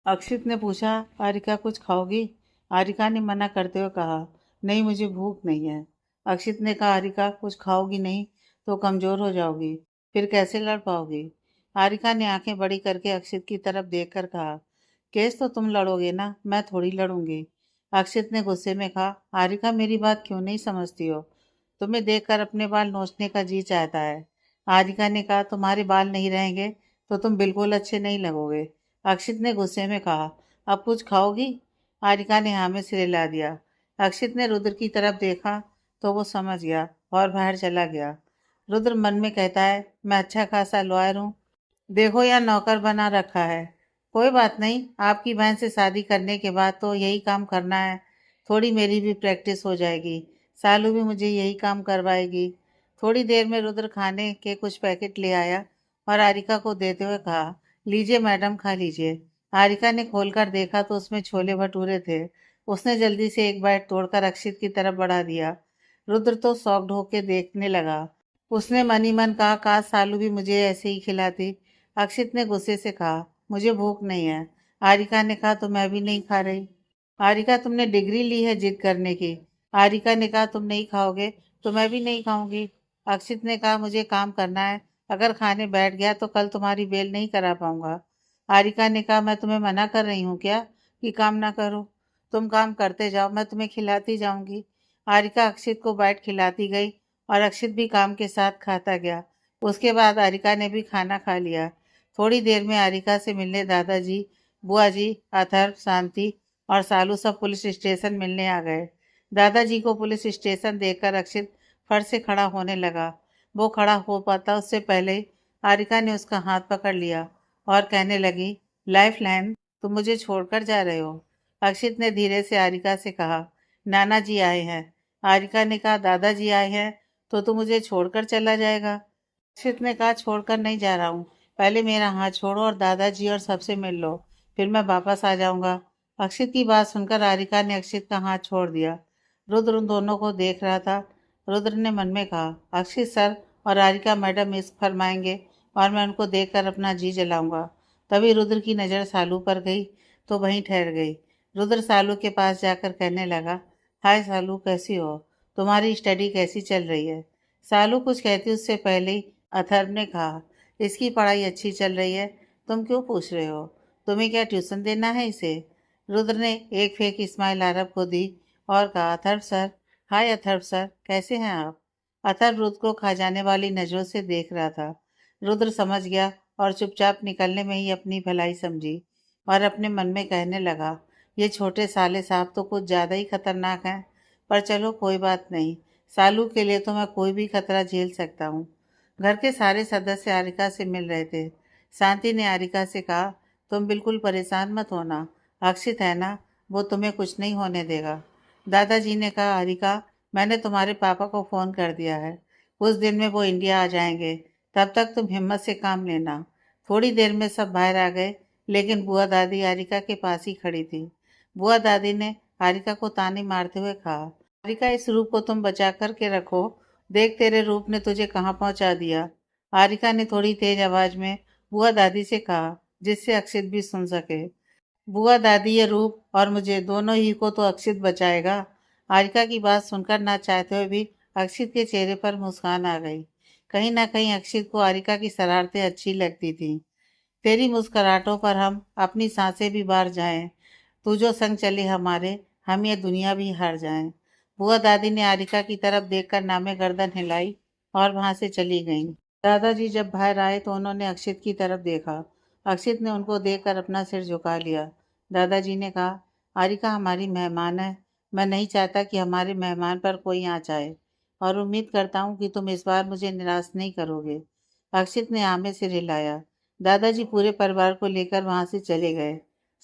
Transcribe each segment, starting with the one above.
अक्षित ने पूछा, आरिका कुछ खाओगी? आरिका ने मना करते हुए कहा, नहीं मुझे भूख नहीं है। अक्षित ने कहा, आरिका कुछ खाओगी नहीं तो कमजोर हो जाओगी, फिर कैसे लड़ पाओगी? आरिका ने आंखें बड़ी करके अक्षित की तरफ देखकर कहा, केस तो तुम लड़ोगे ना, मैं थोड़ी लड़ूंगी। अक्षित ने गुस्से में कहा, आरिका मेरी बात क्यों नहीं समझती हो? तुम्हें देखकर अपने बाल नोचने का जी चाहता है। आरिका ने कहा, तुम्हारे बाल नहीं रहेंगे तो तुम बिल्कुल अच्छे नहीं लगोगे। अक्षित ने गुस्से में कहा, अब कुछ खाओगी? आरिका ने हाँ में सिर हिला दिया। अक्षित ने रुद्र की तरफ देखा तो वो समझ गया और बाहर चला गया। रुद्र मन में कहता है, मैं अच्छा खासा लॉयर हूँ, देखो या नौकर बना रखा है। कोई बात नहीं, आपकी बहन से शादी करने के बाद तो यही काम करना है। थोड़ी मेरी भी प्रैक्टिस हो जाएगी, सालू भी मुझे यही काम करवाएगी। थोड़ी देर में रुद्र खाने के कुछ पैकेट ले आया और आरिका को देते हुए कहा, लीजिए मैडम, खा लीजिए। आरिका ने खोलकर देखा तो उसमें छोले भटूरे थे। उसने जल्दी से एक बाइट तोड़कर अक्षित की तरफ बढ़ा दिया। रुद्र तो शॉक्ड होकर देखने लगा। उसने मन ही मन कहा, काश सालू भी मुझे ऐसे ही खिलाती। अक्षित ने गुस्से से कहा, मुझे भूख नहीं है। आरिका ने कहा, तो मैं भी नहीं खा रही। आरिका, तुमने डिग्री ली है जिद करने की। आरिका ने कहा, तुम नहीं खाओगे तो मैं भी नहीं खाऊंगी। अक्षित ने कहा, मुझे काम करना है, अगर खाने बैठ गया तो कल तुम्हारी बेल नहीं करा पाऊंगा। आरिका ने कहा, मैं तुम्हें मना कर रही हूँ क्या कि काम ना करो? तुम काम करते जाओ, मैं तुम्हें खिलाती जाऊंगी। आरिका अक्षित को बैठ खिलाती गई और अक्षित भी काम के साथ खाता गया। उसके बाद आरिका ने भी खाना खा लिया। थोड़ी देर में आरिका से मिलने दादाजी, बुआ जी, अथर्व, शांति और सालू सब पुलिस स्टेशन मिलने आ गए। दादाजी को पुलिस स्टेशन देखकर अक्षित फट से खड़ा होने लगा। वो खड़ा हो पाता उससे पहले ही आरिका ने उसका हाथ पकड़ लिया और कहने लगी, लाइफ लाइन, तुम मुझे छोड़कर जा रहे हो? अक्षित ने धीरे से आरिका से कहा, नाना जी आए हैं। आरिका ने कहा, दादाजी आए हैं तो तू मुझे छोड़कर चला जाएगा? अक्षित ने कहा, छोड़कर नहीं जा रहा हूँ, पहले मेरा हाथ छोड़ो और दादाजी और सबसे मिल लो, फिर मैं वापस आ जाऊंगा। अक्षित की बात सुनकर आरिका ने अक्षित का हाथ छोड़ दिया। रुद्र उन दोनों को देख रहा था। रुद्र ने मन में कहा, अक्षित सर और आरिका मैडम इश्क फरमाएंगे और मैं उनको देखकर अपना जी जलाऊंगा। तभी रुद्र की नज़र सालू पर गई तो वहीं ठहर गई। रुद्र सालू के पास जाकर कहने लगा, हाय सालू, कैसी हो? तुम्हारी स्टडी कैसी चल रही है? सालू कुछ कहती उससे पहले ही अथर्व ने कहा, इसकी पढ़ाई अच्छी चल रही है, तुम क्यों पूछ रहे हो? तुम्हें क्या ट्यूशन देना है इसे? रुद्र ने एक फेक स्माइल आरव को दी और कहा, अथर्व सर। हाय अथर्व सर, कैसे हैं आप? अथर्व रुद्र को खा जाने वाली नजरों से देख रहा था। रुद्र समझ गया और चुपचाप निकलने में ही अपनी भलाई समझी और अपने मन में कहने लगा, ये छोटे साले साहब तो कुछ ज़्यादा ही खतरनाक हैं। पर चलो कोई बात नहीं, सालू के लिए तो मैं कोई भी खतरा झेल सकता हूँ। घर के सारे सदस्य आरिका से मिल रहे थे। शांति ने आरिका से कहा, तुम बिल्कुल परेशान मत होना, अक्षित है ना, वो तुम्हें कुछ नहीं होने देगा। दादाजी ने कहा, आरिका, मैंने तुम्हारे पापा को फ़ोन कर दिया है, कुछ दिन में वो इंडिया आ जाएंगे, तब तक तुम हिम्मत से काम लेना। थोड़ी देर में सब बाहर आ गए, लेकिन बुआ दादी आरिका के पास ही खड़ी थी। बुआ दादी ने आरिका को ताने मारते हुए कहा, आरिका, इस रूप को तुम बचा कर के रखो, देख तेरे रूप ने तुझे कहाँ पहुंचा दिया। आरिका ने थोड़ी तेज आवाज में बुआ दादी से कहा, जिससे अक्षित भी सुन सके। बुआ दादी, ये रूप और मुझे दोनों ही को तो अक्षित बचाएगा। आरिका की बात सुनकर ना चाहते हुए भी अक्षित के चेहरे पर मुस्कान आ गई। कहीं ना कहीं अक्षित को आरिका की शरारतें अच्छी लगती थी। तेरी मुस्कुराहटों पर हम अपनी सांसें भी बार जाएं, तू जो संग चले हमारे, हम ये दुनिया भी हार जाएं। बुआ दादी ने आरिका की तरफ देखकर नामे गर्दन हिलाई और वहां से चली गईं। दादाजी जब बाहर आए तो उन्होंने अक्षित की तरफ देखा। अक्षित ने उनको देखकर अपना सिर झुका लिया। दादाजी ने कहा, आरिका हमारी मेहमान है, मैं नहीं चाहता कि हमारे मेहमान पर कोई आँच आए और उम्मीद करता हूँ कि तुम इस बार मुझे निराश नहीं करोगे। अक्षित ने आमे सिर हिलाया। दादाजी पूरे परिवार को लेकर वहां से चले गए।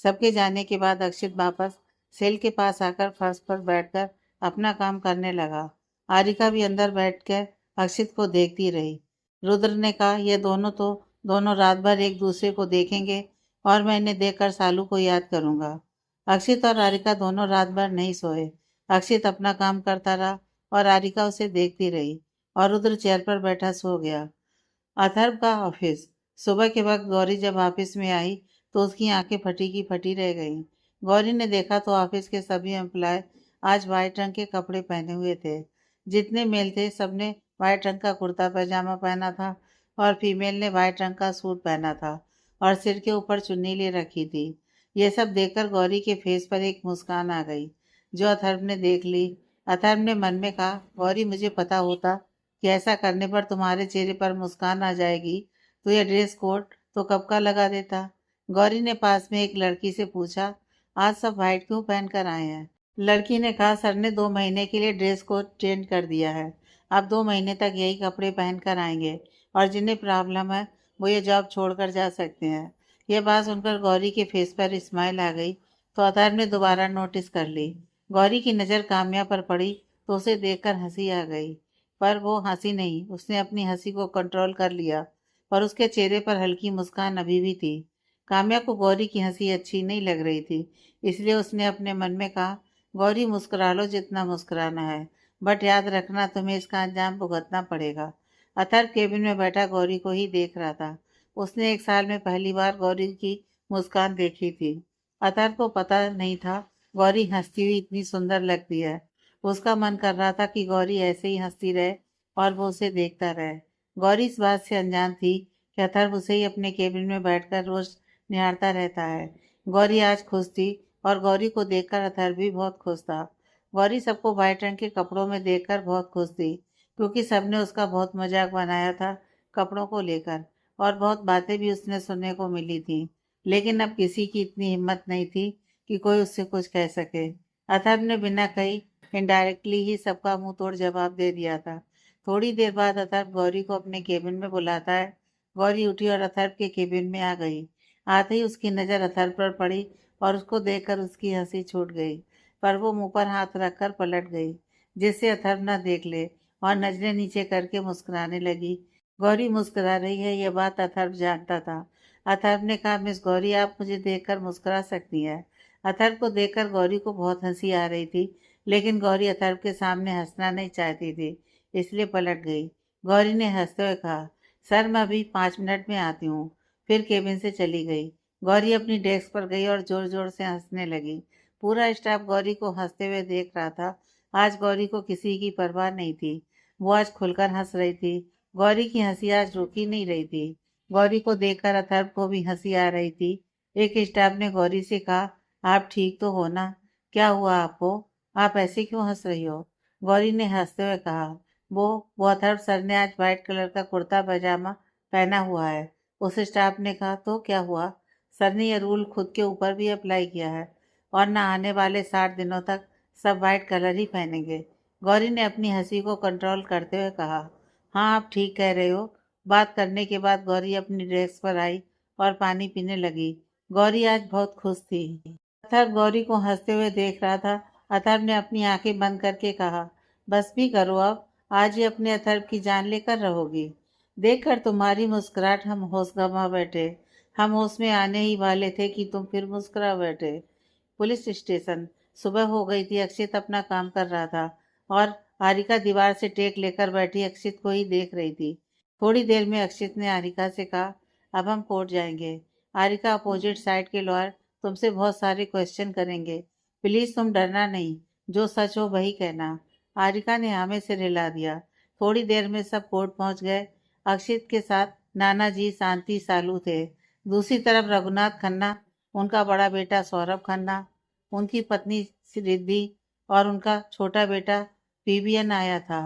सबके जाने के बाद अक्षित वापस सेल के पास आकर फर्श पर बैठकर अपना काम करने लगा। आरिका भी अंदर बैठकर अक्षित को देखती रही। रुद्र ने कहा, ये दोनों रात भर एक दूसरे को देखेंगे और मैं इन्हें देखकर सालू को याद करूंगा। अक्षित और आरिका दोनों रात भर नहीं सोए। अक्षित अपना काम करता रहा और आरिका उसे देखती रही और रुद्र चेयर पर बैठा सो गया। अथर्व का ऑफिस। सुबह के वक्त गौरी जब ऑफिस में आई तो उसकी आंखें फटी की फटी रह गईं। गौरी ने देखा तो ऑफिस के सभी एम्प्लॉय आज वाइट रंग के कपड़े पहने हुए थे। जितने मेल थे सबने वाइट रंग का कुर्ता पैजामा पहना था और फीमेल ने वाइट रंग का सूट पहना था और सिर के ऊपर चुन्नी ले रखी थी। ये सब देखकर गौरी के फेस पर एक मुस्कान आ गई, जो अथर्व ने देख ली। अथर्व ने मन में कहा, गौरी मुझे पता होता कि ऐसा करने पर तुम्हारे चेहरे पर मुस्कान आ जाएगी तो यह ड्रेस कोड तो कब का लगा देता। गौरी ने पास में एक लड़की से पूछा, आज सब वाइट क्यों पहन कर आए हैं? लड़की ने कहा, सर ने 2 महीने के लिए ड्रेस कोड चेंज कर दिया है। अब 2 महीने तक यही कपड़े पहन कर आएंगे और जिन्हें प्रॉब्लम है वो ये जॉब छोड़कर जा सकते हैं। यह बात सुनकर गौरी के फेस पर स्माइल आ गई तो अथर्व ने दोबारा नोटिस कर ली। गौरी की नज़र काम्या पर पड़ी तो उसे देखकर हंसी आ गई, पर वो हंसी नहीं, उसने अपनी हंसी को कंट्रोल कर लिया, पर उसके चेहरे पर हल्की मुस्कान अभी भी थी। काम्या को गौरी की हंसी अच्छी नहीं लग रही थी, इसलिए उसने अपने मन में कहा, गौरी मुस्कुरा लो जितना मुस्कुराना है, बट याद रखना तुम्हें इसका अंजाम भुगतना पड़ेगा। अथर्व केबिन में बैठा गौरी को ही देख रहा था। उसने 1 साल में पहली बार गौरी की मुस्कान देखी थी। अथर्व को पता नहीं था गौरी हंसती हुई इतनी सुंदर लगती है। उसका मन कर रहा था कि गौरी ऐसे ही हंसती रहे और वो उसे देखता रहे। गौरी इस बात से अनजान थी कि अथर्व उसे ही अपने केबिन में बैठकर रोज निहारता रहता है। गौरी आज खुश थी और गौरी को देखकर अथर्व भी बहुत खुश था। गौरी सबको वाइट रंग के कपड़ों में देखकर बहुत खुश थी, क्योंकि सबने उसका बहुत मजाक बनाया था कपड़ों को लेकर, और बहुत बातें भी उसने सुनने को मिली थी। लेकिन अब किसी की इतनी हिम्मत नहीं थी कि कोई उससे कुछ कह सके। अथर्व ने बिना कही इनडायरेक्टली ही सबका मुंह तोड़ जवाब दे दिया था। थोड़ी देर बाद अथर्व गौरी को अपने केबिन में बुलाता है। गौरी उठी और अथर्व के केबिन में आ गई। आते ही उसकी नज़र अथर्व पर पड़ी और उसको देखकर उसकी हंसी छूट गई, पर वो मुंह पर हाथ रखकर पलट गई, जिससे अथर्व न देख ले, और नजरें नीचे करके मुस्कुराने लगी। गौरी मुस्कुरा रही है यह बात अथर्व जानता था। अथर्व ने कहा, मिस गौरी आप मुझे देखकर मुस्कुरा सकती हैं। अथर्व को देखकर गौरी को बहुत हंसी आ रही थी, लेकिन गौरी अथर्व के सामने हंसना नहीं चाहती थी, इसलिए पलट गई। गौरी ने हंसते हुए कहा, सर मैं अभी 5 मिनट में आती हूँ। फिर केबिन से चली गई। गौरी अपनी डेस्क पर गई और जोर जोर से हंसने लगी। पूरा स्टाफ गौरी को हंसते हुए देख रहा था। आज गौरी को किसी की परवाह नहीं थी। वो आज खुलकर हंस रही थी। गौरी की हंसी आज रुकी नहीं रही थी। गौरी को देखकर अथर्व को भी हंसी आ रही थी। एक स्टाफ ने गौरी से कहा, आप ठीक तो हो ना? क्या हुआ आपको? आप ऐसे क्यों हंस रही हो? गौरी ने हंसते हुए कहा, वो अथर्व सर ने आज व्हाइट कलर का कुर्ता पैजामा पहना हुआ है। उस स्टाफ ने कहा, तो क्या हुआ? सर ने यह रूल खुद के ऊपर भी अप्लाई किया है और न आने वाले 60 दिनों तक सब वाइट कलर ही पहनेंगे। गौरी ने अपनी हंसी को कंट्रोल करते हुए कहा, हाँ आप ठीक कह रहे हो। बात करने के बाद गौरी अपनी डेस्क पर आई और पानी पीने लगी। गौरी आज बहुत खुश थी। अथर्व गौरी को हंसते हुए देख रहा था। अथर्व ने अपनी आंखें बंद करके कहा, बस भी करो अब, आज ही अपने अथर्व की जान लेकर रहोगी। देखकर तुम्हारी मुस्कुराहट हम होश गंवा बैठे। हम होश में आने ही वाले थे कि तुम फिर मुस्कुरा बैठे। Police station. सुबह हो गई थी। अक्षित अपना काम कर रहा था और हारिका दीवार से टेक लेकर बैठी अक्षित को ही देख रही थी। थोड़ी देर में अक्षित ने हारिका से कहा, अब हम कोर्ट जाएंगे। हारिका, अपोजिट साइड के लॉयर तुमसे बहुत सारे क्वेश्चन करेंगे। प्लीज तुम डरना नहीं, जो सच हो वही कहना। हारिका ने हमें से हिला दिया। थोड़ी देर में सब कोर्ट पहुंच गए। अक्षित के साथ नाना जी, शांति, सालू थे। दूसरी तरफ रघुनाथ खन्ना, उनका बड़ा बेटा सौरभ खन्ना, उनकी पत्नी रिद्धि और उनका छोटा बेटा पीबीएन आया था।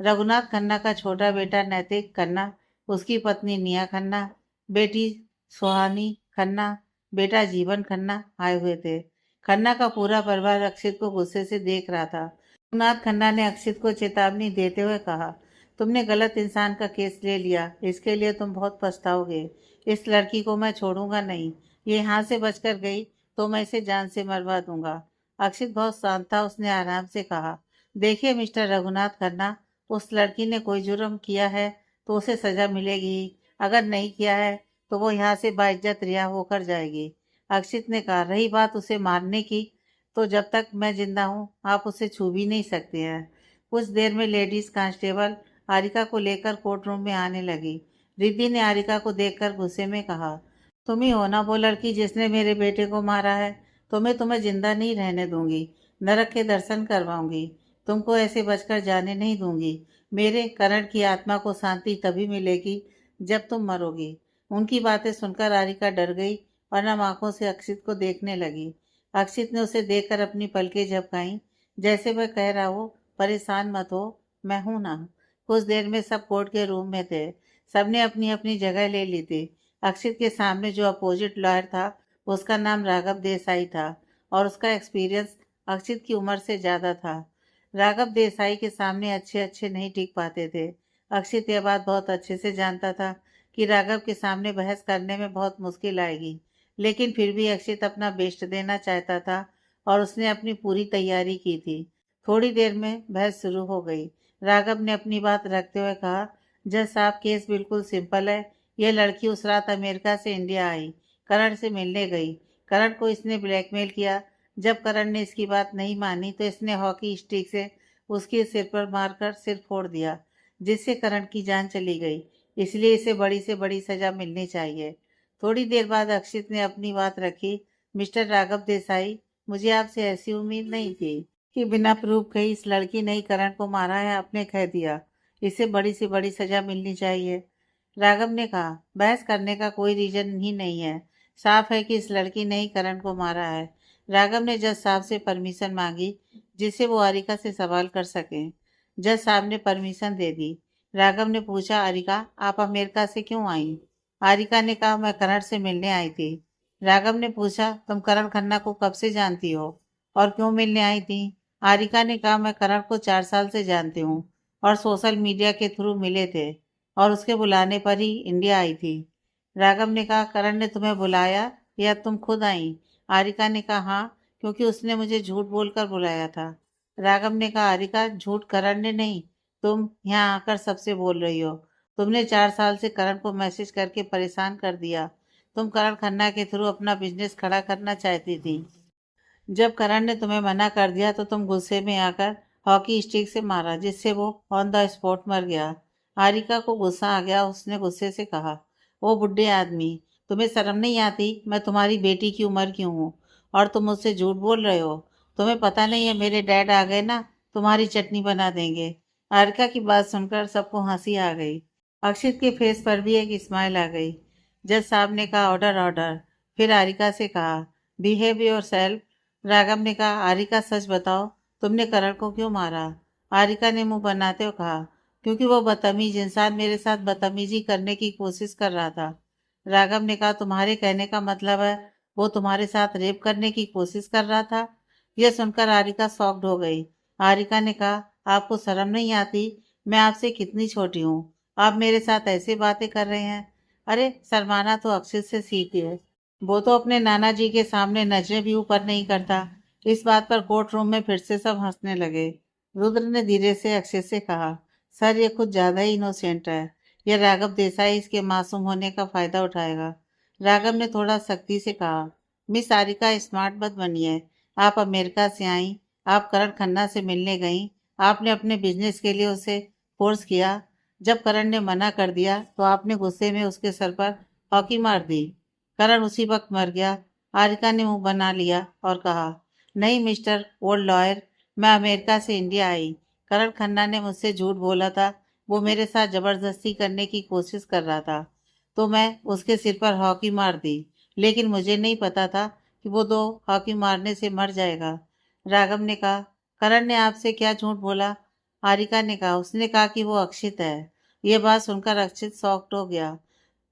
रघुनाथ खन्ना का छोटा बेटा नैतिक खन्ना, उसकी पत्नी निया खन्ना, बेटी सुहानी खन्ना, बेटा जीवन खन्ना आए हुए थे। खन्ना का पूरा परिवार अक्षित को गुस्से से देख रहा था। रघुनाथ खन्ना ने अक्षित को चेतावनी देते हुए कहा, तुमने गलत इंसान का केस ले लिया, इसके लिए तुम बहुत पछताओगे। इस लड़की को मैं छोड़ूंगा नहीं। ये यहाँ से बचकर गई तो मैं इसे जान से मरवा दूंगा। अक्षित बहुत शांत था। उसने आराम से कहा, देखिए मिस्टर रघुनाथ खन्ना, उस लड़की ने कोई जुर्म किया है तो उसे सजा मिलेगी ही। अगर नहीं किया है तो वो यहाँ से बाइज्जत रिहा होकर जाएगी। अक्षित ने कहा, रही बात उसे मारने की, तो जब तक मैं जिंदा हूँ आप उसे छू भी नहीं सकते हैं। कुछ देर में लेडीज कांस्टेबल हारिका को लेकर कोर्ट रूम में आने लगी। रिद्धि ने हारिका को देखकर गुस्से में कहा, तुम ही हो ना वो लड़की जिसने मेरे बेटे को मारा है। तुम्हें जिंदा नहीं रहने दूंगी। नरक के दर्शन करवाऊंगी। तुमको ऐसे बचकर जाने नहीं दूंगी। मेरे करण की आत्मा को शांति तभी मिलेगी जब तुम मरोगी। उनकी बातें सुनकर आरिका डर गई और नम आंखों से अक्षित को देखने लगी। अक्षित ने उसे देखकर अपनी पलकें झपकाईं, जैसे वह कह रहा हो, परेशान मत हो, मैं हूं ना। कुछ देर में सब कोर्ट के रूम में थे। सबने अपनी अपनी जगह ले ली थी। अक्षित के सामने जो अपोजिट लॉयर था, उसका नाम राघव देसाई था और उसका एक्सपीरियंस अक्षित की उम्र से ज़्यादा था। राघव देसाई के सामने अच्छे अच्छे नहीं टिक पाते थे। अक्षित यह बात बहुत अच्छे से जानता था कि राघव के सामने बहस करने में बहुत मुश्किल आएगी, लेकिन फिर भी अक्षित अपना बेस्ट देना चाहता था और उसने अपनी पूरी तैयारी की थी। थोड़ी देर में बहस शुरू हो गई। राघव ने अपनी बात रखते हुए कहा, जज साहब, केस बिल्कुल सिंपल है। यह लड़की उस रात अमेरिका से इंडिया आई, करण से मिलने गई। करण को इसने ब्लैकमेल किया। जब करण ने इसकी बात नहीं मानी तो इसने हॉकी स्टिक से उसके सिर पर मारकर सिर फोड़ दिया, जिससे करण की जान चली गई। इसलिए इसे बड़ी से बड़ी सजा मिलनी चाहिए। थोड़ी देर बाद अक्षित ने अपनी बात रखी, मिस्टर राघव देसाई, मुझे आपसे ऐसी उम्मीद नहीं थी कि बिना प्रूफ कही इस लड़की ने ही करण को मारा है। आपने कह दिया इसे बड़ी से बड़ी सजा मिलनी चाहिए। राघव ने कहा, बहस करने का कोई रीजन ही नहीं है। साफ है कि इस लड़की ने ही करण को मारा है। राघव ने जज साहब से परमिशन मांगी, जिससे वो आरिका से सवाल कर सकें। जज साहब ने परमिशन दे दी। राघव ने पूछा, आरिका, आप अमेरिका से क्यों आई? आरिका ने कहा, मैं करण से मिलने आई थी। राघव ने पूछा, तुम करण खन्ना को कब से जानती हो और क्यों मिलने आई थी? आरिका ने कहा, मैं करण को 4 साल से जानती हूँ और सोशल मीडिया के थ्रू मिले थे और उसके बुलाने पर ही इंडिया आई थी। राघव ने कहा, करण ने तुम्हें बुलाया या तुम खुद आई? आरिका ने कहा, हाँ, क्योंकि उसने मुझे झूठ बोलकर बुलाया था। राघव ने कहा, आरिका, झूठ करण ने नहीं, तुम यहाँ आकर सबसे बोल रही हो। तुमने 4 साल से करण को मैसेज करके परेशान कर दिया। तुम करण खन्ना के थ्रू अपना बिजनेस खड़ा करना चाहती थी। जब करण ने तुम्हें मना कर दिया तो तुम गुस्से में आकर हॉकी स्टिक से मारा, जिससे वो ऑन द स्पॉट मर गया। हारिका को गुस्सा आ गया। उसने गुस्से से कहा, ओ बुढ़े आदमी, तुम्हें शर्म नहीं आती? मैं तुम्हारी बेटी की उम्र की हूँ और तुम मुझसे झूठ बोल रहे हो। तुम्हें पता नहीं है, मेरे डैड आ गए ना, तुम्हारी चटनी बना देंगे। हारिका की बात सुनकर सबको हंसी आ गई। अक्षित के फेस पर भी एक स्माइल आ गई। जज साहब ने कहा, ऑर्डर ऑर्डर। फिर हारिका से कहा, बिहेव योर सेल्फ। राघव ने कहा, आरिका, सच बताओ, तुमने करण को क्यों मारा? आरिका ने मुंह बनाते हुए कहा, क्योंकि वो बदतमीज इंसान मेरे साथ बदतमीजी करने की कोशिश कर रहा था। राघव ने कहा, तुम्हारे कहने का मतलब है वो तुम्हारे साथ रेप करने की कोशिश कर रहा था? यह सुनकर आरिका शॉक्ड हो गई। आरिका ने कहा, आपको शर्म नहीं आती? मैं आपसे कितनी छोटी हूँ, आप मेरे साथ ऐसे बातें कर रहे हैं? अरे, शर्माना तो अक्षित से सीखिए। वो तो अपने नाना जी के सामने नजरें भी ऊपर नहीं करता। इस बात पर कोर्ट रूम में फिर से सब हंसने लगे। रुद्र ने धीरे से अक्षय से कहा, सर, ये कुछ ज्यादा ही इनोसेंट है। यह राघव देसाई इसके मासूम होने का फायदा उठाएगा। राघव ने थोड़ा सख्ती से कहा, मिस आरिका, स्मार्ट मत बनिए। आप अमेरिका से आई, आप करण खन्ना से मिलने गई, आपने अपने बिजनेस के लिए उसे फोर्स किया। जब करण ने मना कर दिया तो आपने गुस्से में उसके सर पर हॉकी मार दी। करण उसी वक्त मर गया। हारिका ने मुंह बना लिया और कहा, नहीं मिस्टर ओल्ड लॉयर, मैं अमेरिका से इंडिया आई। करण खन्ना ने मुझसे झूठ बोला था। वो मेरे साथ जबरदस्ती करने की कोशिश कर रहा था, तो मैं उसके सिर पर हॉकी मार दी। लेकिन मुझे नहीं पता था कि वो 2 हॉकी मारने से मर जाएगा। राघव ने कहा, करण ने आपसे क्या झूठ बोला? हारिका ने कहा, उसने कहा कि वो अक्षित है। ये बात सुनकर अक्षित शॉक्ड हो गया।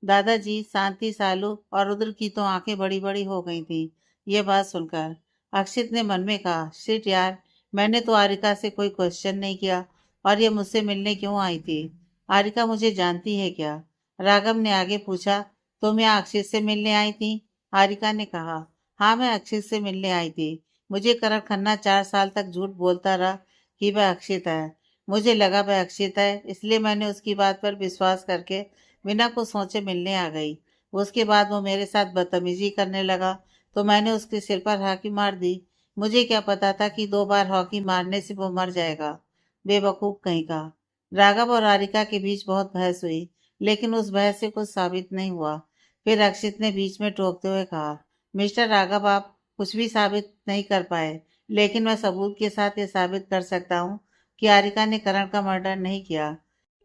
दादाजी, शांति, सालू और रुद्र की तो आंखें बड़ी बड़ी हो गई थी ये बात सुनकर। अक्षित ने मन में कहा, शिट यार, मैंने तो आरिका से कोई क्वेश्चन नहीं किया और ये मुझसे मिलने क्यों आई थी? आरिका मुझे जानती है क्या? राघव ने आगे पूछा, तुम यहाँ अक्षित से मिलने आई थी? आरिका ने कहा, हाँ, मैं अक्षित से मिलने आई थी। मुझे करण खन्ना 4 साल तक झूठ बोलता रहा कि वह अक्षित है। मुझे लगा वह अक्षित है, इसलिए मैंने उसकी बात पर विश्वास करके बिना कुछ सोचे मिलने आ गई। उसके बाद वो मेरे साथ बदतमीजी करने लगा तो मैंने उसके सिर पर हॉकी मार दी। मुझे क्या पता था कि 2 बार हॉकी मारने से वो मर जाएगा। बेवकूफ कहीं का। राघव और हारिका के बीच बहुत बहस हुई, लेकिन उस बहस से कुछ साबित नहीं हुआ। फिर अक्षित ने बीच में टोकते हुए कहा, मिस्टर राघव, आप कुछ भी साबित नहीं कर पाए, लेकिन मैं सबूत के साथ ये साबित कर सकता हूँ कि आरिका ने करण का मर्डर नहीं किया।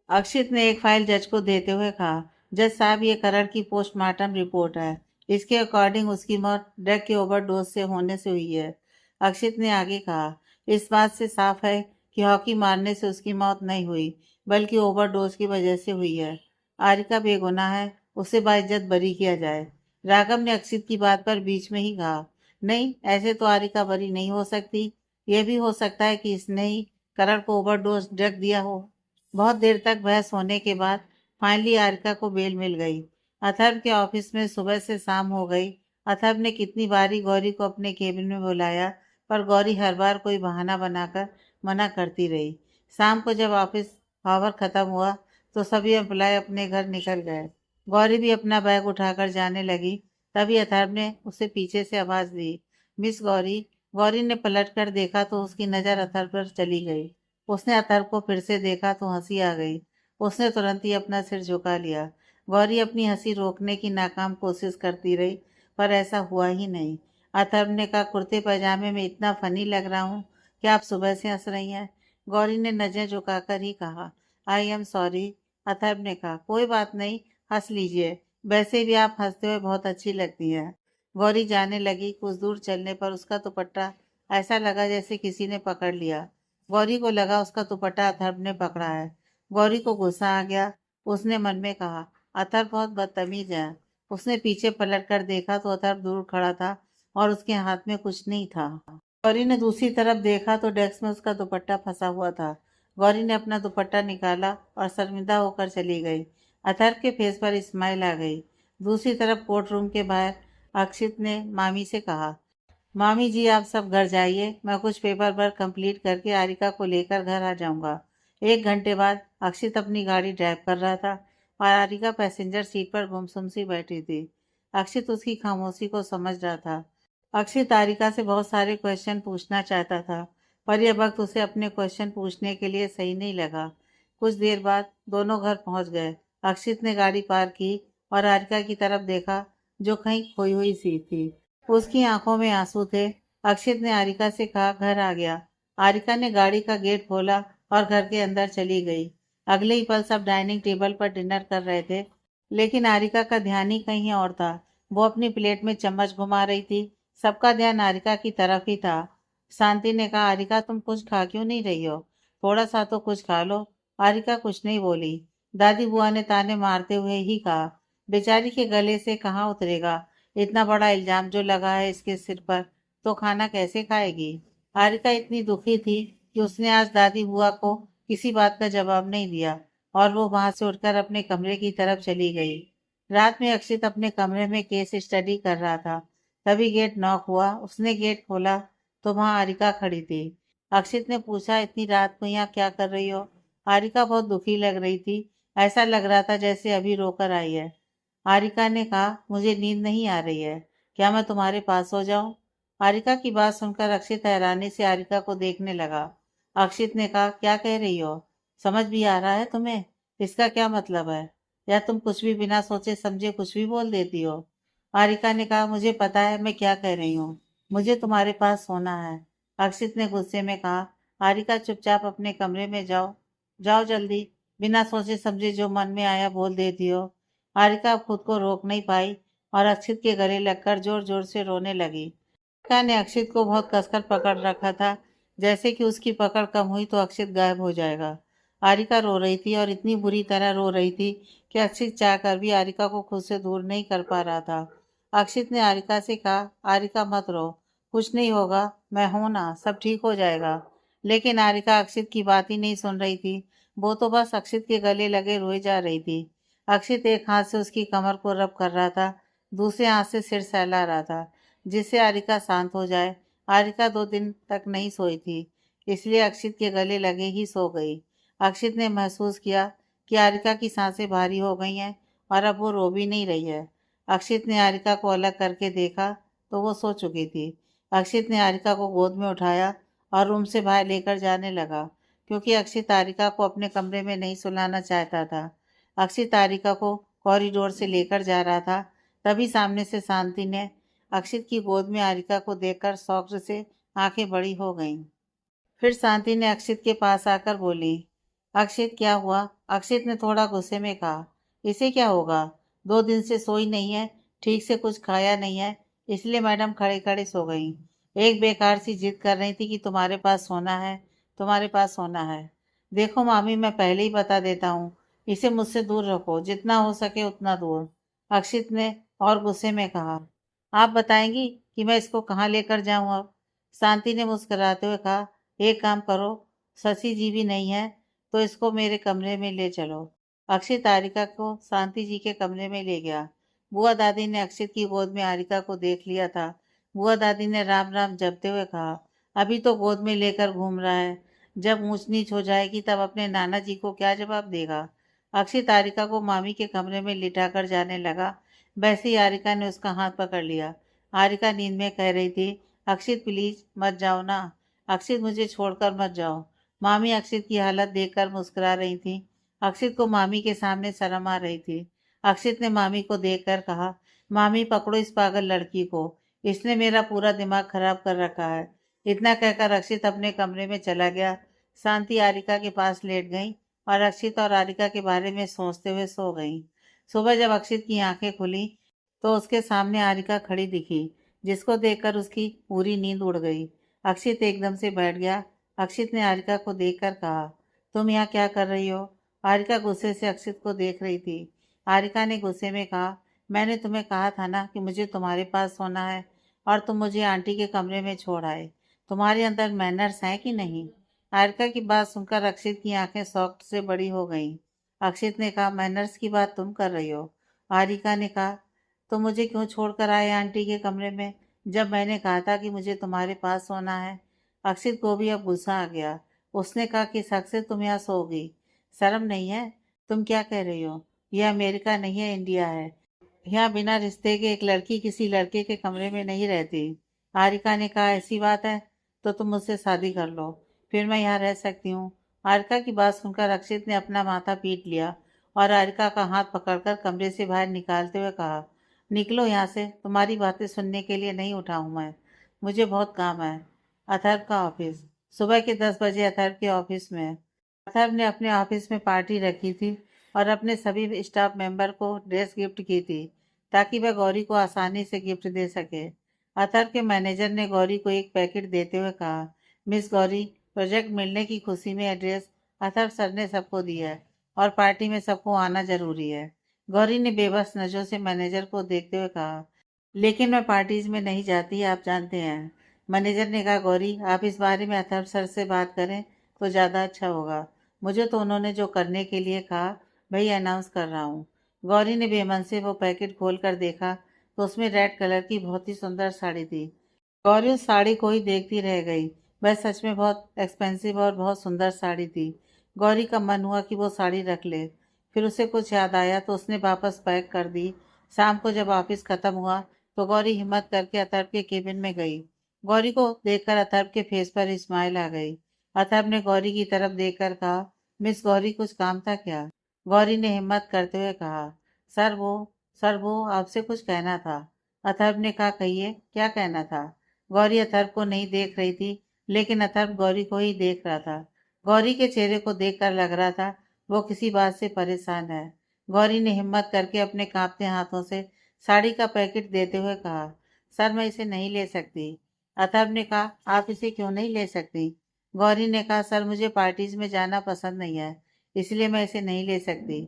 अक्षित ने एक फाइल जज को देते हुए कहा, जज साहब, ये करण की पोस्टमार्टम रिपोर्ट है। इसके अकॉर्डिंग उसकी मौत ड्रग के ओवरडोज से होने से हुई है। अक्षित ने आगे कहा, इस बात से साफ है कि हॉकी मारने से उसकी मौत नहीं हुई, बल्कि ओवरडोज की वजह से हुई है। आरिका बेगुनाह है, उसे बाइज्जत बरी किया जाए। राघव ने अक्षित की बात पर बीच में ही कहा, नहीं, ऐसे तो आरिका बरी नहीं हो सकती। यह भी हो सकता है कि इसने ही करण को ओवरडोज ड्रग दिया हो। बहुत देर तक बहस होने के बाद फाइनली आरिका को बेल मिल गई। अथर्व के ऑफिस में सुबह से शाम हो गई। अथर्व ने कितनी बारी गौरी को अपने केबिन में बुलाया, पर गौरी हर बार कोई बहाना बनाकर मना करती रही। शाम को जब ऑफिस आवर खत्म हुआ तो सभी एम्प्लॉय अपने घर निकल गए। गौरी भी अपना बैग उठाकर जाने लगी। तभी अथर्व ने उसे पीछे से आवाज दी, मिस गौरी। गौरी ने पलट कर देखा तो उसकी नजर अथर्व पर चली गई। उसने अथर्व को फिर से देखा तो हंसी आ गई। उसने तुरंत ही अपना सिर झुका लिया। गौरी अपनी हंसी रोकने की नाकाम कोशिश करती रही, पर ऐसा हुआ ही नहीं। अथर्व ने कहा, कुर्ते पैजामे में इतना फनी लग रहा हूँ कि आप सुबह से हंस रही हैं। गौरी ने नजर झुकाकर ही कहा, आई एम सॉरी। अथर्व ने कहा, कोई बात नहीं, हंस लीजिए। वैसे भी आप हंसते हुए बहुत अच्छी लगती हैं। गौरी जाने लगी। कुछ दूर चलने पर उसका दुपट्टा ऐसा लगा जैसे किसी ने पकड़ लिया। गौरी को लगा उसका दुपट्टा अथर्व ने पकड़ा है। गौरी को गुस्सा आ गया। उसने मन में कहा, अथर्व बहुत बदतमीज है। उसने पीछे पलट कर देखा तो अथर्व दूर खड़ा था और उसके हाथ में कुछ नहीं था। गौरी ने दूसरी तरफ देखा तो डेस्क में उसका दुपट्टा फंसा हुआ था। गौरी ने अपना दुपट्टा निकाला और शर्मिंदा होकर चली गई। अथर्व के फेस पर स्माइल आ गई। दूसरी तरफ कोर्ट रूम के बाहर अक्षित ने मामी से कहा, मामी जी, आप सब घर जाइए, मैं कुछ पेपर वर्क कंप्लीट करके आरिका को लेकर घर आ जाऊंगा। 1 घंटे बाद अक्षित अपनी गाड़ी ड्राइव कर रहा था और आरिका पैसेंजर सीट पर गुमसुम सी बैठी थी। अक्षित उसकी खामोशी को समझ रहा था। अक्षित आरिका से बहुत सारे क्वेश्चन पूछना चाहता था, पर यह वक्त उसे अपने क्वेश्चन पूछने के लिए सही नहीं लगा। कुछ देर बाद दोनों घर पहुंच गए। अक्षित ने गाड़ी पार की और आरिका की तरफ देखा, जो कहीं खोई हुई सी थी। उसकी आंखों में आंसू थे। अक्षित ने आरिका से कहा, घर आ गया। आरिका ने गाड़ी का गेट खोला और घर के अंदर चली गई। अगले ही पल सब डाइनिंग टेबल पर डिनर कर रहे थे, लेकिन आरिका का ध्यान ही कहीं और था। वो अपनी प्लेट में चम्मच घुमा रही थी। सबका ध्यान आरिका की तरफ ही था। शांति ने कहा, आरिका, तुम कुछ खा क्यों नहीं रही हो? थोड़ा सा तो कुछ खा लो। आरिका कुछ नहीं बोली। दादी बुआ ने ताने मारते हुए ही कहा, बेचारी के गले से कहाँ उतरेगा? इतना बड़ा इल्जाम जो लगा है इसके सिर पर, तो खाना कैसे खाएगी? हारिका इतनी दुखी थी कि उसने आज दादी बुआ को किसी बात का जवाब नहीं दिया और वो वहां से उठकर अपने कमरे की तरफ चली गई। रात में अक्षित अपने कमरे में केस स्टडी कर रहा था। तभी गेट नॉक हुआ। उसने गेट खोला तो वहां हारिका खड़ी थी। अक्षित ने पूछा, इतनी रात को यहाँ क्या कर रही हो? हारिका बहुत दुखी लग रही थी। ऐसा लग रहा था जैसे अभी रोकर आई है। हारिका ने कहा, मुझे नींद नहीं आ रही है, क्या मैं तुम्हारे पास हो जाऊं? हारिका की बात सुनकर अक्षित हैरानी से हारिका को देखने लगा। अक्षित ने कहा, क्या कह रही हो? समझ भी आ रहा है तुम्हें? इसका क्या मतलब है? या तुम कुछ भी बिना सोचे समझे कुछ भी बोल देती हो? हारिका ने कहा, मुझे पता है मैं क्या कह रही हूँ। मुझे तुम्हारे पास सोना है। अक्षित ने गुस्से में कहा, हारिका, चुपचाप अपने कमरे में जाओ। जाओ जल्दी। बिना सोचे समझे जो मन में आया बोल देती हो। हारिका अब खुद को रोक नहीं पाई और अक्षित के गले लगकर जोर जोर से रोने लगी। हारिका ने अक्षित को बहुत कसकर पकड़ रखा था, जैसे कि उसकी पकड़ कम हुई तो अक्षित गायब हो जाएगा। हारिका रो रही थी और इतनी बुरी तरह रो रही थी कि अक्षित चाहकर भी हारिका को खुद से दूर नहीं कर पा रहा था। अक्षित ने हारिका से कहा, हारिका मत रो, कुछ नहीं होगा, मैं हूं ना, सब ठीक हो जाएगा। लेकिन हारिका अक्षित की बात ही नहीं सुन रही थी। वो तो बस अक्षित के गले लगे रोए जा रही थी। अक्षित एक हाथ से उसकी कमर को रब कर रहा था, दूसरे हाथ से सिर सहला रहा था, जिससे हारिका शांत हो जाए। हारिका 2 दिन तक नहीं सोई थी, इसलिए अक्षित के गले लगे ही सो गई। अक्षित ने महसूस किया कि हारिका की सांसें भारी हो गई हैं और अब वो रो भी नहीं रही है। अक्षित ने हारिका को अलग करके देखा तो वो सो चुकी थी। अक्षित ने हारिका को गोद में उठाया और रूम से बाहर लेकर जाने लगा, क्योंकि अक्षित हारिका को अपने कमरे में नहीं सुलाना चाहता था। अक्षित हारिका को कॉरिडोर से लेकर जा रहा था, तभी सामने से शांति ने अक्षित की गोद में आरिका को देखकर शौक से आंखें बड़ी हो गईं। फिर शांति ने अक्षित के पास आकर बोली, अक्षित क्या हुआ? अक्षित ने थोड़ा गुस्से में कहा, इसे क्या होगा? 2 दिन से सोई नहीं है, ठीक से कुछ खाया नहीं है, इसलिए मैडम खड़े खड़े सो गई। एक बेकार सी जिद कर रही थी कि तुम्हारे पास सोना है, तुम्हारे पास सोना है। देखो मामी, मैं पहले ही बता देता हूँ, इसे मुझसे दूर रखो, जितना हो सके उतना दूर। अक्षित ने और गुस्से में कहा, आप बताएंगी कि मैं इसको कहाँ लेकर जाऊँ अब? शांति ने मुस्कुराते हुए कहा, एक काम करो, शशि जी भी नहीं है तो इसको मेरे कमरे में ले चलो। अक्षित आरिका को शांति जी के कमरे में ले गया। बुआ दादी ने अक्षित की गोद में आरिका को देख लिया था। बुआ दादी ने राम राम जपते हुए कहा, अभी तो गोद में लेकर घूम रहा है, जब ऊंच नीच हो जाएगी तब अपने नाना जी को क्या जवाब देगा। अक्षित आरिका को मामी के कमरे में लिटाकर जाने लगा। वैसे ही आरिका ने उसका हाथ पकड़ लिया। आरिका नींद में कह रही थी, अक्षित प्लीज मत जाओ ना, अक्षित मुझे छोड़कर मत जाओ। मामी अक्षित की हालत देखकर मुस्कुरा रही थी। अक्षित को मामी के सामने शर्म आ रही थी। अक्षित ने मामी को देखकर कहा, मामी पकड़ो इस पागल लड़की को, इसने मेरा पूरा दिमाग खराब कर रखा है। इतना कहकर अक्षित अपने कमरे में चला गया। शांति आरिका के पास लेट गई और अक्षित और आरिका के बारे में सोचते हुए सो गई। सुबह जब अक्षित की आंखें खुली तो उसके सामने आरिका खड़ी दिखी, जिसको देखकर उसकी पूरी नींद उड़ गई। अक्षित एकदम से बैठ गया। अक्षित ने आरिका को देखकर कहा, तुम यहाँ क्या कर रही हो? आरिका गुस्से से अक्षित को देख रही थी। आरिका ने गुस्से में कहा, मैंने तुम्हें कहा था ना कि मुझे तुम्हारे पास सोना है और तुम मुझे आंटी के कमरे में छोड़ आए। तुम्हारे अंदर मैनर्स हैं कि नहीं? आरिका की बात सुनकर अक्षित की आंखें शॉक से बड़ी हो गईं। अक्षित ने कहा, मैनर्स की बात तुम कर रही हो? आरिका ने कहा, तो मुझे क्यों छोड़कर आए आंटी के कमरे में, जब मैंने कहा था कि मुझे तुम्हारे पास सोना है? अक्षित को भी अब गुस्सा आ गया। उसने कहा कि शक से तुम यहाँ सोओगी, शर्म नहीं है? तुम क्या कह रही हो? यह अमेरिका नहीं है, इंडिया है। यहाँ बिना रिश्ते के एक लड़की किसी लड़के के कमरे में नहीं रहती। आरिका ने कहा, ऐसी बात है तो तुम मुझसे शादी कर लो, फिर मैं यहाँ रह सकती हूँ। आरिका की बात सुनकर अक्षित ने अपना माथा पीट लिया और आरिका का हाथ पकड़कर कमरे से बाहर निकालते हुए कहा, निकलो यहाँ से, तुम्हारी बातें सुनने के लिए नहीं उठा हूँ मैं, मुझे बहुत काम है। अथर्व का ऑफिस। सुबह के 10 बजे अथर्व के ऑफिस में। अथर्व ने अपने ऑफिस में पार्टी रखी थी और अपने सभी स्टाफ मेंबर को ड्रेस गिफ्ट की थी ताकि वह गौरी को आसानी से गिफ्ट दे सके। अथर्व के मैनेजर ने गौरी को एक पैकेट देते हुए कहा, मिस गौरी, प्रोजेक्ट मिलने की खुशी में एड्रेस अथर्व सर ने सबको दिया है और पार्टी में सबको आना जरूरी है। गौरी ने बेबस नजरों से मैनेजर को देखते हुए कहा, लेकिन मैं पार्टीज में नहीं जाती, आप जानते हैं। मैनेजर ने कहा, गौरी आप इस बारे में अथर्व सर से बात करें तो ज़्यादा अच्छा होगा। मुझे तो उन्होंने जो करने के लिए कहा वही अनाउंस कर रहा हूँ। गौरी ने बेमन से वो पैकेट खोल कर देखा तो उसमें रेड कलर की बहुत ही सुंदर साड़ी थी। गौरी उस साड़ी को ही देखती रह गई। वह सच में बहुत एक्सपेंसिव और बहुत सुंदर साड़ी थी। गौरी का मन हुआ कि वो साड़ी रख ले। फिर उसे कुछ याद आया तो उसने वापस पैक कर दी। शाम को जब ऑफिस खत्म हुआ तो गौरी हिम्मत करके अथर्व के केबिन में गई। गौरी को देखकर अथर्व के फेस पर स्माइल आ गई। अथर्व ने गौरी की तरफ देखकर कहा, मिस गौरी कुछ काम था क्या? गौरी ने हिम्मत करते हुए कहा, सर वो सर वो आपसे कुछ कहना था। अथर्व ने कहा, कहिए क्या कहना था? गौरी अथर्व को नहीं देख रही थी, लेकिन अथर्व गौरी को ही देख रहा था। गौरी के चेहरे को देखकर लग रहा था वो किसी बात से परेशान है। गौरी ने हिम्मत करके अपने कांपते हाथों से साड़ी का पैकेट देते हुए कहा, सर मैं इसे नहीं ले सकती। अथर्व ने कहा, आप इसे क्यों नहीं ले सकती? गौरी ने कहा, सर मुझे पार्टीज में जाना पसंद नहीं है, इसलिए मैं इसे नहीं ले सकती।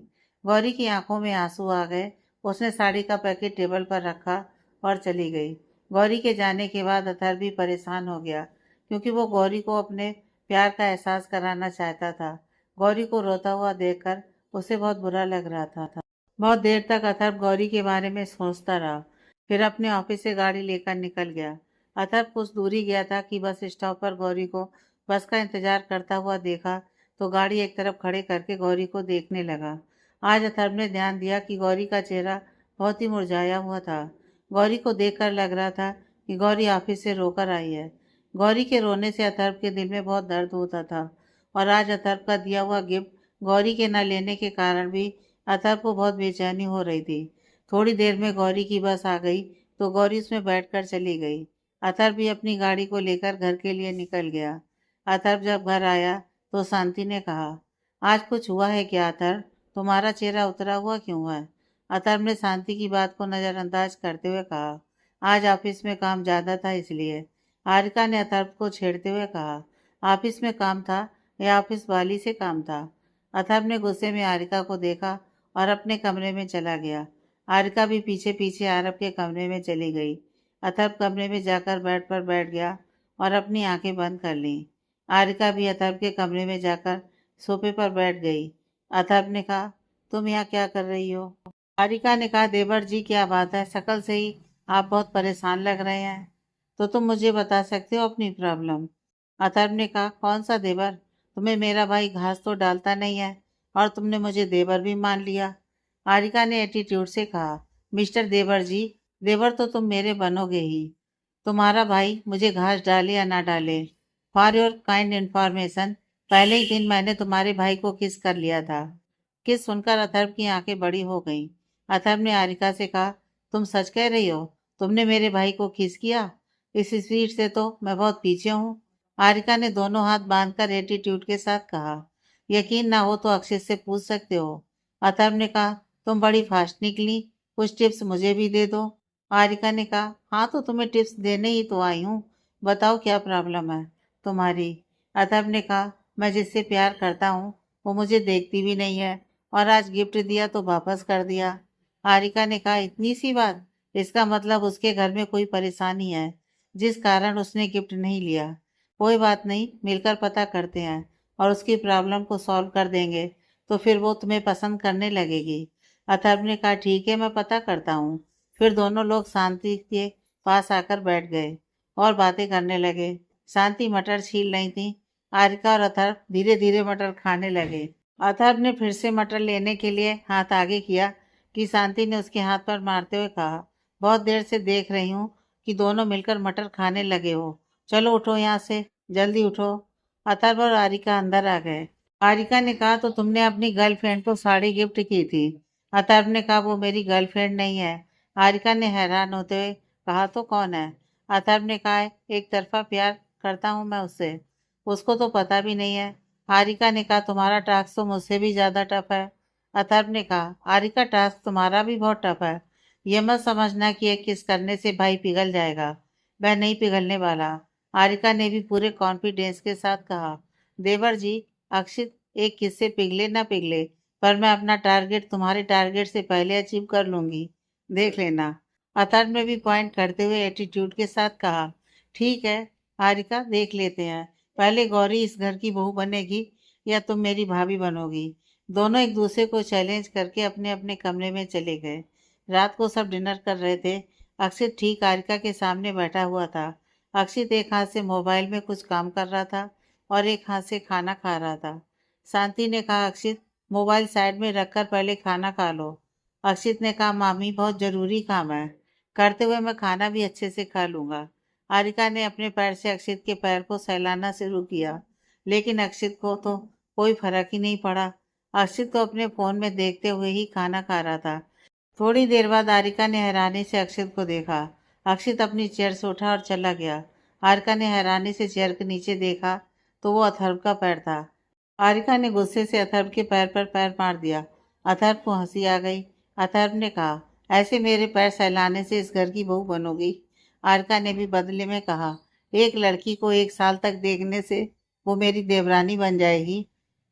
गौरी की आंखों में आंसू आ गए। उसने साड़ी का पैकेट टेबल पर रखा और चली गई। गौरी के जाने के बाद अथर्व भी परेशान हो गया, क्योंकि वो गौरी को अपने प्यार का एहसास कराना चाहता था। गौरी को रोता हुआ देखकर उसे बहुत बुरा लग रहा था। बहुत देर तक अथर्व गौरी के बारे में सोचता रहा, फिर अपने ऑफिस से गाड़ी लेकर निकल गया। अथर्व कुछ दूरी गया था कि बस स्टॉप पर गौरी को बस का इंतजार करता हुआ देखा तो गाड़ी एक तरफ खड़े करके गौरी को देखने लगा। आज अथर्व ने ध्यान दिया कि गौरी का चेहरा बहुत ही मुरझाया हुआ था। गौरी को देखकर लग रहा था कि गौरी ऑफिस से रोकर आई है। गौरी के रोने से अथर्व के दिल में बहुत दर्द होता था और आज अथर्व का दिया हुआ गिफ्ट गौरी के न लेने के कारण भी अथर्व को बहुत बेचैनी हो रही थी। थोड़ी देर में गौरी की बस आ गई तो गौरी उसमें बैठकर चली गई। अथर्व भी अपनी गाड़ी को लेकर घर के लिए निकल गया। अथर्व जब घर आया तो शांति ने कहा, आज कुछ हुआ है क्या अथर्व? तुम्हारा चेहरा उतरा हुआ क्यों है? अथर्व ने शांति की बात को नज़रअंदाज करते हुए कहा, आज ऑफिस में काम ज़्यादा था इसलिए। हारिका ने अथर्व को छेड़ते हुए कहा, ऑफिस में काम था या ऑफिस वाली से काम था? अथर्व ने गुस्से में हारिका को देखा और अपने कमरे में चला गया। हारिका भी पीछे पीछे आरव के कमरे में चली गई। अथर्व कमरे में जाकर बेड पर बैठ गया और अपनी आंखें बंद कर लीं। हारिका भी अथर्व के कमरे में जाकर सोफे पर बैठ गई। अथर्व ने कहा, तुम यहाँ क्या कर रही हो? हारिका ने कहा, देवर जी क्या बात है, शक्ल से ही आप बहुत परेशान लग रहे हैं। तो तुम मुझे बता सकते हो अपनी प्रॉब्लम? अथर्व ने कहा, कौन सा देवर? तुम्हें मेरा भाई घास तो डालता नहीं है और तुमने मुझे देवर भी मान लिया। हारिका ने एटीट्यूड से कहा, मिस्टर देवर जी, देवर तो तुम मेरे बनोगे ही। तुम्हारा भाई मुझे घास डाले या ना डाले, फॉर योर काइंड इंफॉर्मेशन, पहले ही दिन मैंने तुम्हारे भाई को किस कर लिया था। किस सुनकर अथर्व की आंखें बड़ी हो गईं। अथर्व ने हारिका से कहा, तुम सच कह रही हो? तुमने मेरे भाई को किस किया? इस स्पीड से तो मैं बहुत पीछे हूँ। हारिका ने दोनों हाथ बांधकर एटीट्यूड के साथ कहा, यकीन ना हो तो अक्षित से पूछ सकते हो। अथर्व ने कहा, तुम बड़ी फास्ट निकली, कुछ टिप्स मुझे भी दे दो। हारिका ने कहा, हाँ तो तुम्हें टिप्स देने ही तो आई हूँ, बताओ क्या प्रॉब्लम है तुम्हारी? अथर्व ने कहा, मैं जिससे प्यार करता हूँ वो मुझे देखती भी नहीं है और आज गिफ्ट दिया तो वापस कर दिया। हारिका ने कहा, इतनी सी बात? इसका मतलब उसके घर में कोई परेशानी है जिस कारण उसने गिफ्ट नहीं लिया। कोई बात नहीं, मिलकर पता करते हैं और उसकी प्रॉब्लम को सॉल्व कर देंगे तो फिर वो तुम्हें पसंद करने लगेगी। अथर्व ने कहा, ठीक है, मैं पता करता हूँ। फिर दोनों लोग शांति के पास आकर बैठ गए और बातें करने लगे। शांति मटर छील रही थी। हारिका और अथर्व धीरे धीरे मटर खाने लगे। अथर्व ने फिर से मटर लेने के लिए हाथ आगे किया कि शांति ने उसके हाथ पर मारते हुए कहा, बहुत देर से देख रही हूँ कि दोनों मिलकर मटर खाने लगे हो। चलो उठो यहाँ से, जल्दी उठो। अथर्व और हारिका अंदर आ गए। हारिका ने कहा, तो तुमने अपनी गर्लफ्रेंड को साड़ी गिफ्ट की थी? अथर्व ने कहा, वो मेरी गर्लफ्रेंड नहीं है। हारिका ने हैरान होते हुए कहा, तो कौन है? अथर्व ने कहा, एक तरफा प्यार करता हूँ मैं उससे, उसको तो पता भी नहीं है। हारिका ने कहा, तुम्हारा टास्क तो मुझसे भी ज्यादा टफ है। अथर्व ने कहा, हारिका टास्क तुम्हारा भी बहुत टफ है। ये मत समझना कि एक किस करने से भाई पिघल जाएगा, वह नहीं पिघलने वाला। हारिका ने भी पूरे कॉन्फिडेंस के साथ कहा, देवर जी, अक्षित एक किस से पिघले ना पिघले, पर मैं अपना टारगेट तुम्हारे टारगेट से पहले अचीव कर लूंगी, देख लेना। अथर्व ने भी पॉइंट करते हुए एटीट्यूड के साथ कहा, ठीक है हारिका, देख लेते हैं। पहले गौरी इस घर की बहू बनेगी या तुम मेरी भाभी बनोगी? दोनों एक दूसरे को चैलेंज करके अपने अपने कमरे में चले गए। रात को सब डिनर कर रहे थे। अक्षित ठीक हारिका के सामने बैठा हुआ था। अक्षित एक हाथ से मोबाइल में कुछ काम कर रहा था और एक हाथ से खाना खा रहा था। शांति ने कहा, अक्षित मोबाइल साइड में रखकर पहले खाना खा लो। अक्षित ने कहा, मामी बहुत जरूरी काम है, करते हुए मैं खाना भी अच्छे से खा लूंगा। हारिका ने अपने पैर से अक्षित के पैर को सहलाना शुरू किया, लेकिन अक्षित को तो कोई फर्क ही नहीं पड़ा। अक्षित को अपने फोन में देखते हुए ही खाना खा रहा था। थोड़ी देर बाद हारिका ने हैरानी से अक्षित को देखा। अक्षित अपनी चेयर से उठा और चला गया। हारिका ने हैरानी से चेयर के नीचे देखा तो वो अथर्व का पैर था। हारिका ने गुस्से से अथर्व के पैर पर पैर मार दिया। अथर्व को हंसी आ गई। अथर्व ने कहा, ऐसे मेरे पैर सहलाने से इस घर की बहू बनोगी? हारिका ने भी बदले में कहा, एक लड़की को 1 साल तक देखने से वो मेरी देवरानी बन जाएगी?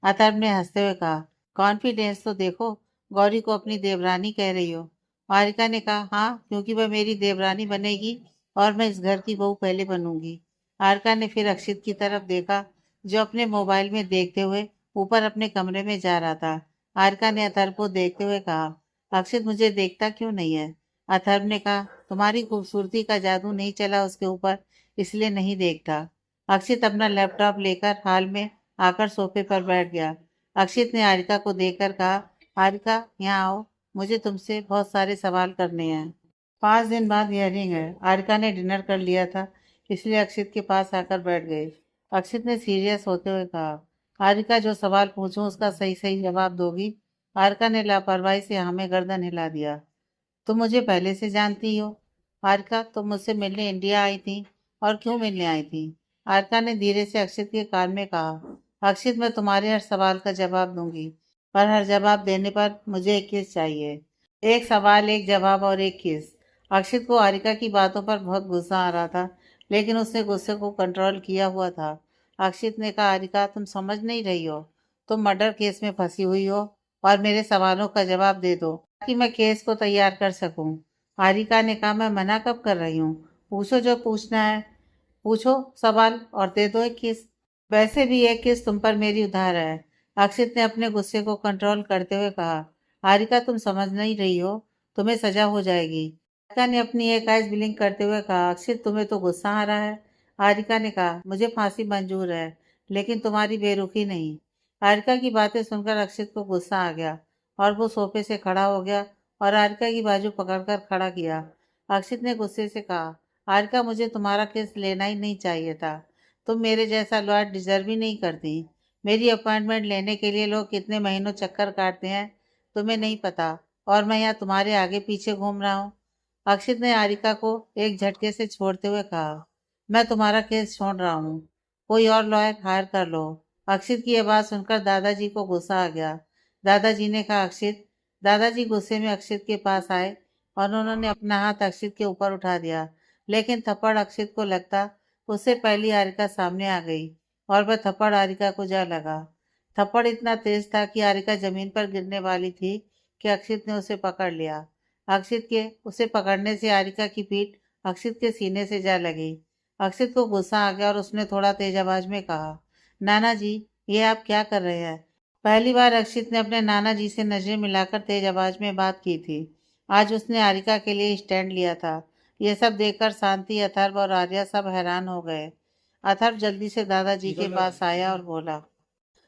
अथर्व ने हंसते हुए कहा, कॉन्फिडेंस तो देखो, गौरी को अपनी देवरानी कह रही हो? हारिका ने कहा, हाँ, क्योंकि वह मेरी देवरानी बनेगी और मैं इस घर की बहू पहले बनूंगी। हारिका ने फिर अक्षित की तरफ देखा जो अपने मोबाइल में देखते हुए ऊपर अपने कमरे में जा रहा था। हारिका ने अथर्व को देखते हुए कहा, अक्षित मुझे देखता क्यों नहीं है? अथर्व ने कहा, तुम्हारी खूबसूरती का जादू नहीं चला उसके ऊपर, इसलिए नहीं देखता। अक्षित अपना लैपटॉप लेकर हाल में आकर सोफे पर बैठ गया। अक्षित ने हारिका को देखकर कहा, हारिका यहाँ आओ, मुझे तुमसे बहुत सारे सवाल करने हैं। 5 दिन बाद हियरिंग है। हारिका ने डिनर कर लिया था इसलिए अक्षित के पास आकर बैठ गए। अक्षित ने सीरियस होते हुए कहा, हारिका जो सवाल पूछूं उसका सही सही जवाब दोगी? हारिका ने लापरवाही से हमें गर्दन हिला दिया। तुम मुझे पहले से जानती हो। हारिका, तुम मुझसे मिलने इंडिया आई थी और क्यों मिलने आई थी? हारिका ने धीरे से अक्षित के कान में कहा। अक्षित, मैं तुम्हारे हर सवाल का जवाब दूंगी, पर हर जवाब देने पर मुझे एक किस चाहिए। एक सवाल, एक जवाब और एक किस। अक्षित को हारिका की बातों पर बहुत गुस्सा आ रहा था, लेकिन उसने गुस्से को कंट्रोल किया हुआ था। अक्षित ने कहा, हारिका, तुम समझ नहीं रही हो। तुम मर्डर केस में फंसी हुई हो और मेरे सवालों का जवाब दे दो ताकि मैं केस को तैयार कर सकूं। हारिका ने कहा, मैं मना कब कर रही हूँ? पूछो जो पूछना है, पूछो सवाल और दे दो एक किस। वैसे भी एक किस तुम पर मेरी उधार है। अक्षित ने अपने गुस्से को कंट्रोल करते हुए कहा। हारिका, तुम समझ नहीं रही हो, तुम्हें सजा हो जाएगी। हारिका ने अपनी एक आइज ब्लिंक करते हुए कहा। अक्षित, तुम्हें तो गुस्सा आ रहा है। हारिका ने कहा, मुझे फांसी मंजूर है, लेकिन तुम्हारी बेरुखी नहीं। हारिका की बातें सुनकर अक्षित को गुस्सा आ गया और वो सोफे से खड़ा हो गया और हारिका की बाजू पकड़कर खड़ा किया। अक्षित ने गुस्से से कहा, हारिका, मुझे तुम्हारा केस लेना ही नहीं चाहिए था। तुम मेरे जैसा लॉयर डिजर्व ही नहीं करती। मेरी अपॉइंटमेंट लेने के लिए लोग कितने महीनों चक्कर काटते हैं, तुम्हें नहीं पता। और मैं यहाँ तुम्हारे आगे पीछे घूम रहा हूँ। अक्षित ने हारिका को एक झटके से छोड़ते हुए कहा, मैं तुम्हारा केस छोड़ रहा हूँ, कोई और लॉयर हायर कर लो। अक्षित की यह बात सुनकर दादाजी को गुस्सा आ गया। दादाजी ने कहा, अक्षित। दादाजी गुस्से में अक्षित के पास आए और उन्होंने अपना हाथ अक्षित के ऊपर उठा दिया, लेकिन थप्पड़ अक्षित को लगता उससे पहली हारिका सामने आ गई और वह थप्पड़ हारिका को जा लगा। थप्पड़ इतना तेज था कि हारिका जमीन पर गिरने वाली थी कि अक्षित ने उसे पकड़ लिया। अक्षित के उसे पकड़ने से हारिका की पीठ अक्षित के सीने से जा लगी। अक्षित को गुस्सा आ गया और उसने थोड़ा तेज आवाज में कहा, नाना जी, ये आप क्या कर रहे हैं? पहली बार अक्षित ने अपने नाना जी से नजरें मिलाकर तेज आवाज में बात की थी। आज उसने हारिका के लिए स्टैंड लिया था। यह सब देखकर शांति, अथर्व और आर्या सब हैरान हो गए। अथर्व जल्दी से दादाजी के पास आया और बोला,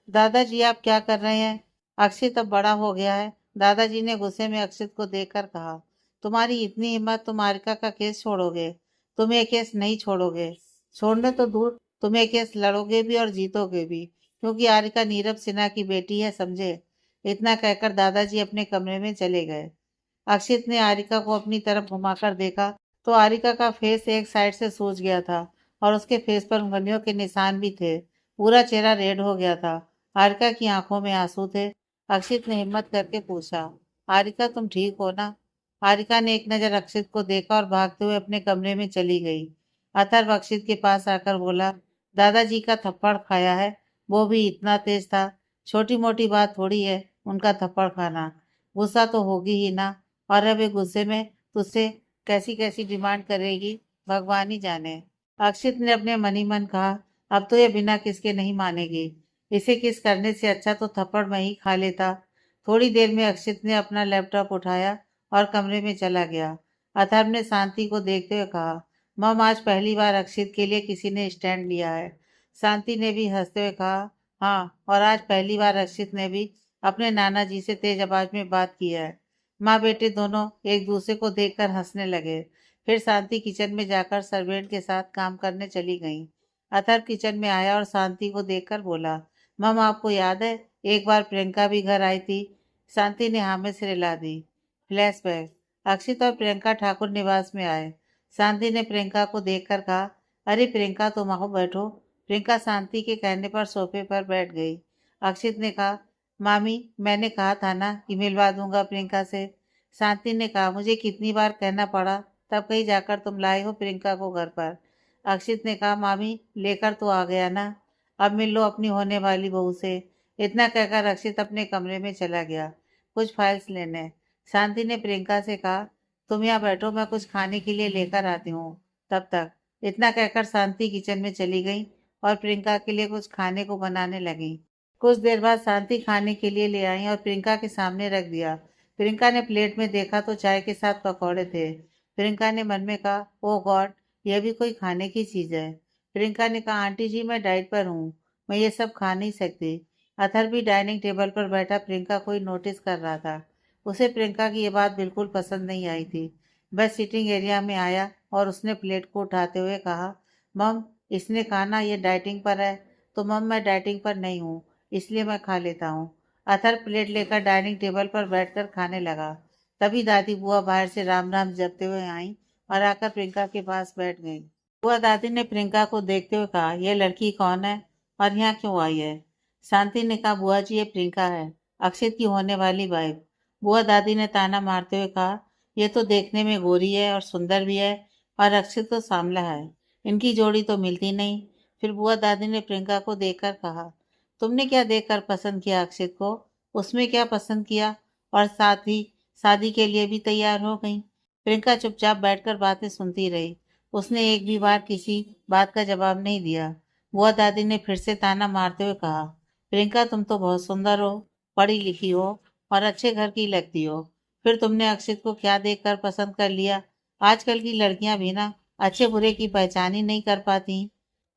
दादाजी, आप क्या कर रहे हैं? अक्षित अब बड़ा हो गया है। दादाजी ने गुस्से में अक्षित को देखकर कहा, तुम्हारी इतनी हिम्मत, तुम हारिका का केस छोड़ोगे? तुम ये केस नहीं छोड़ोगे। छोड़ने तो दूर, तुम ये केस लड़ोगे भी और जीतोगे भी, क्योंकि हारिका नीरव सिन्हा की बेटी है, समझे? इतना कहकर दादाजी अपने कमरे में चले गए। अक्षित ने हारिका को अपनी तरफ घुमाकर देखा तो हारिका का फेस एक साइड से सूज गया था और उसके फेस पर उंगलियों के निशान भी थे। पूरा चेहरा रेड हो गया था। हारिका की आंखों में आंसू थे। अक्षित ने हिम्मत करके पूछा, हारिका, तुम ठीक हो ना? हारिका ने एक नजर अक्षित को देखा और भागते हुए अपने कमरे में चली गई। अथर्व अक्षित के पास आकर बोला, दादाजी का थप्पड़ खाया है, वो भी इतना तेज था। छोटी मोटी बात थोड़ी है उनका थप्पड़ खाना। गुस्सा तो होगी ही ना। और अब ये गुस्से में तुझसे कैसी कैसी डिमांड करेगी, भगवान ही जाने। अक्षित ने अपने मन ही मन कहा, अब तो ये बिना किसके नहीं मानेगी। इसे किस करने से अच्छा तो थप्पड़ मैं ही खा लेता। थोड़ी देर में अक्षित ने अपना लैपटॉप उठाया और कमरे में चला गया। अथर्व ने शांति को देखते हुए कहा, मम, आज पहली बार अक्षित के लिए किसी ने स्टैंड लिया है। शांति ने भी हंसते हुए कहा, हाँ, और आज पहली बार अक्षित ने भी अपने नाना जी से तेज आवाज में बात की है। माँ बेटे दोनों एक दूसरे को देखकर हंसने लगे। फिर शांति किचन में जाकर सर्वेंट के साथ काम करने चली गई। अथर्व किचन में आया और शांति को देखकर बोला, मम, आपको याद है एक बार प्रियंका भी घर आई थी? शांति ने हाँ में सिर हिला दी। फ्लैशबैक। अक्षित और प्रियंका ठाकुर निवास में आए। शांति ने प्रियंका को देखकर कहा, अरे प्रियंका, तुम आओ बैठो। प्रियंका शांति के कहने पर सोफे पर बैठ गई। अक्षित ने कहा, मामी, मैंने कहा था ना कि मिलवा दूंगा प्रियंका से। शांति ने कहा, मुझे कितनी बार कहना पड़ा, तब कहीं जाकर तुम लाए हो प्रियंका को घर पर। अक्षित ने कहा, मामी, लेकर तो आ गया ना, अब मिल लो अपनी होने वाली बहू से। इतना कहकर अक्षित अपने कमरे में चला गया कुछ फाइल्स लेने। शांति ने प्रियंका से कहा, तुम यहाँ बैठो, मैं कुछ खाने के लिए लेकर आती हूँ तब तक। इतना कहकर शांति किचन में चली गई और प्रियंका के लिए कुछ खाने को बनाने लगी। कुछ देर बाद शांति खाने के लिए ले आई और प्रियंका के सामने रख दिया। प्रियंका ने प्लेट में देखा तो चाय के साथ पकौड़े थे। प्रियंका ने मन में कहा, ओ गॉड, यह भी कोई खाने की चीज है। प्रियंका ने कहा, आंटी जी, मैं डाइट पर हूँ, मैं ये सब खा नहीं सकती। अथर भी डाइनिंग टेबल पर बैठा प्रियंका को ही नोटिस कर रहा था। उसे प्रियंका की ये बात बिल्कुल पसंद नहीं आई थी। वह सिटिंग एरिया में आया और उसने प्लेट को उठाते हुए कहा, मम, इसने कहा ना ये डाइटिंग पर है, तो मम, मैं डाइटिंग पर नहीं हूँ, इसलिए मैं खा लेता हूँ। अथर प्लेट लेकर डाइनिंग टेबल पर बैठकर खाने लगा। तभी दादी बुआ बाहर से राम राम जपते हुए आई और आकर प्रियंका के पास बैठ गई। बुआ दादी ने प्रियंका को देखते हुए कहा, यह लड़की कौन है और यहाँ क्यों आई है? शांति ने कहा, बुआ जी ये प्रियंका है, अक्षित की होने वाली वाइफ। बुआ दादी ने ताना मारते हुए कहा, यह तो देखने में गोरी है और सुंदर भी है और अक्षित तो सांवला है, इनकी जोड़ी तो मिलती नहीं। फिर बुआ दादी ने प्रियंका को देखकर कहा, तुमने क्या देखकर पसंद किया अक्षित को? उसमें क्या पसंद किया? और साथ ही शादी के लिए भी तैयार हो गई। प्रियंका चुपचाप बैठकर बातें सुनती रही। उसने एक भी बार किसी बात का जवाब नहीं दिया। बुआ दादी ने फिर से ताना मारते हुए कहा, प्रियंका तुम तो बहुत सुंदर हो, पढ़ी लिखी हो और अच्छे घर की लगती हो, फिर तुमने अक्षित को क्या देखकर पसंद कर लिया? आजकल की लड़कियां भी ना अच्छे बुरे की पहचान ही नहीं कर पाती।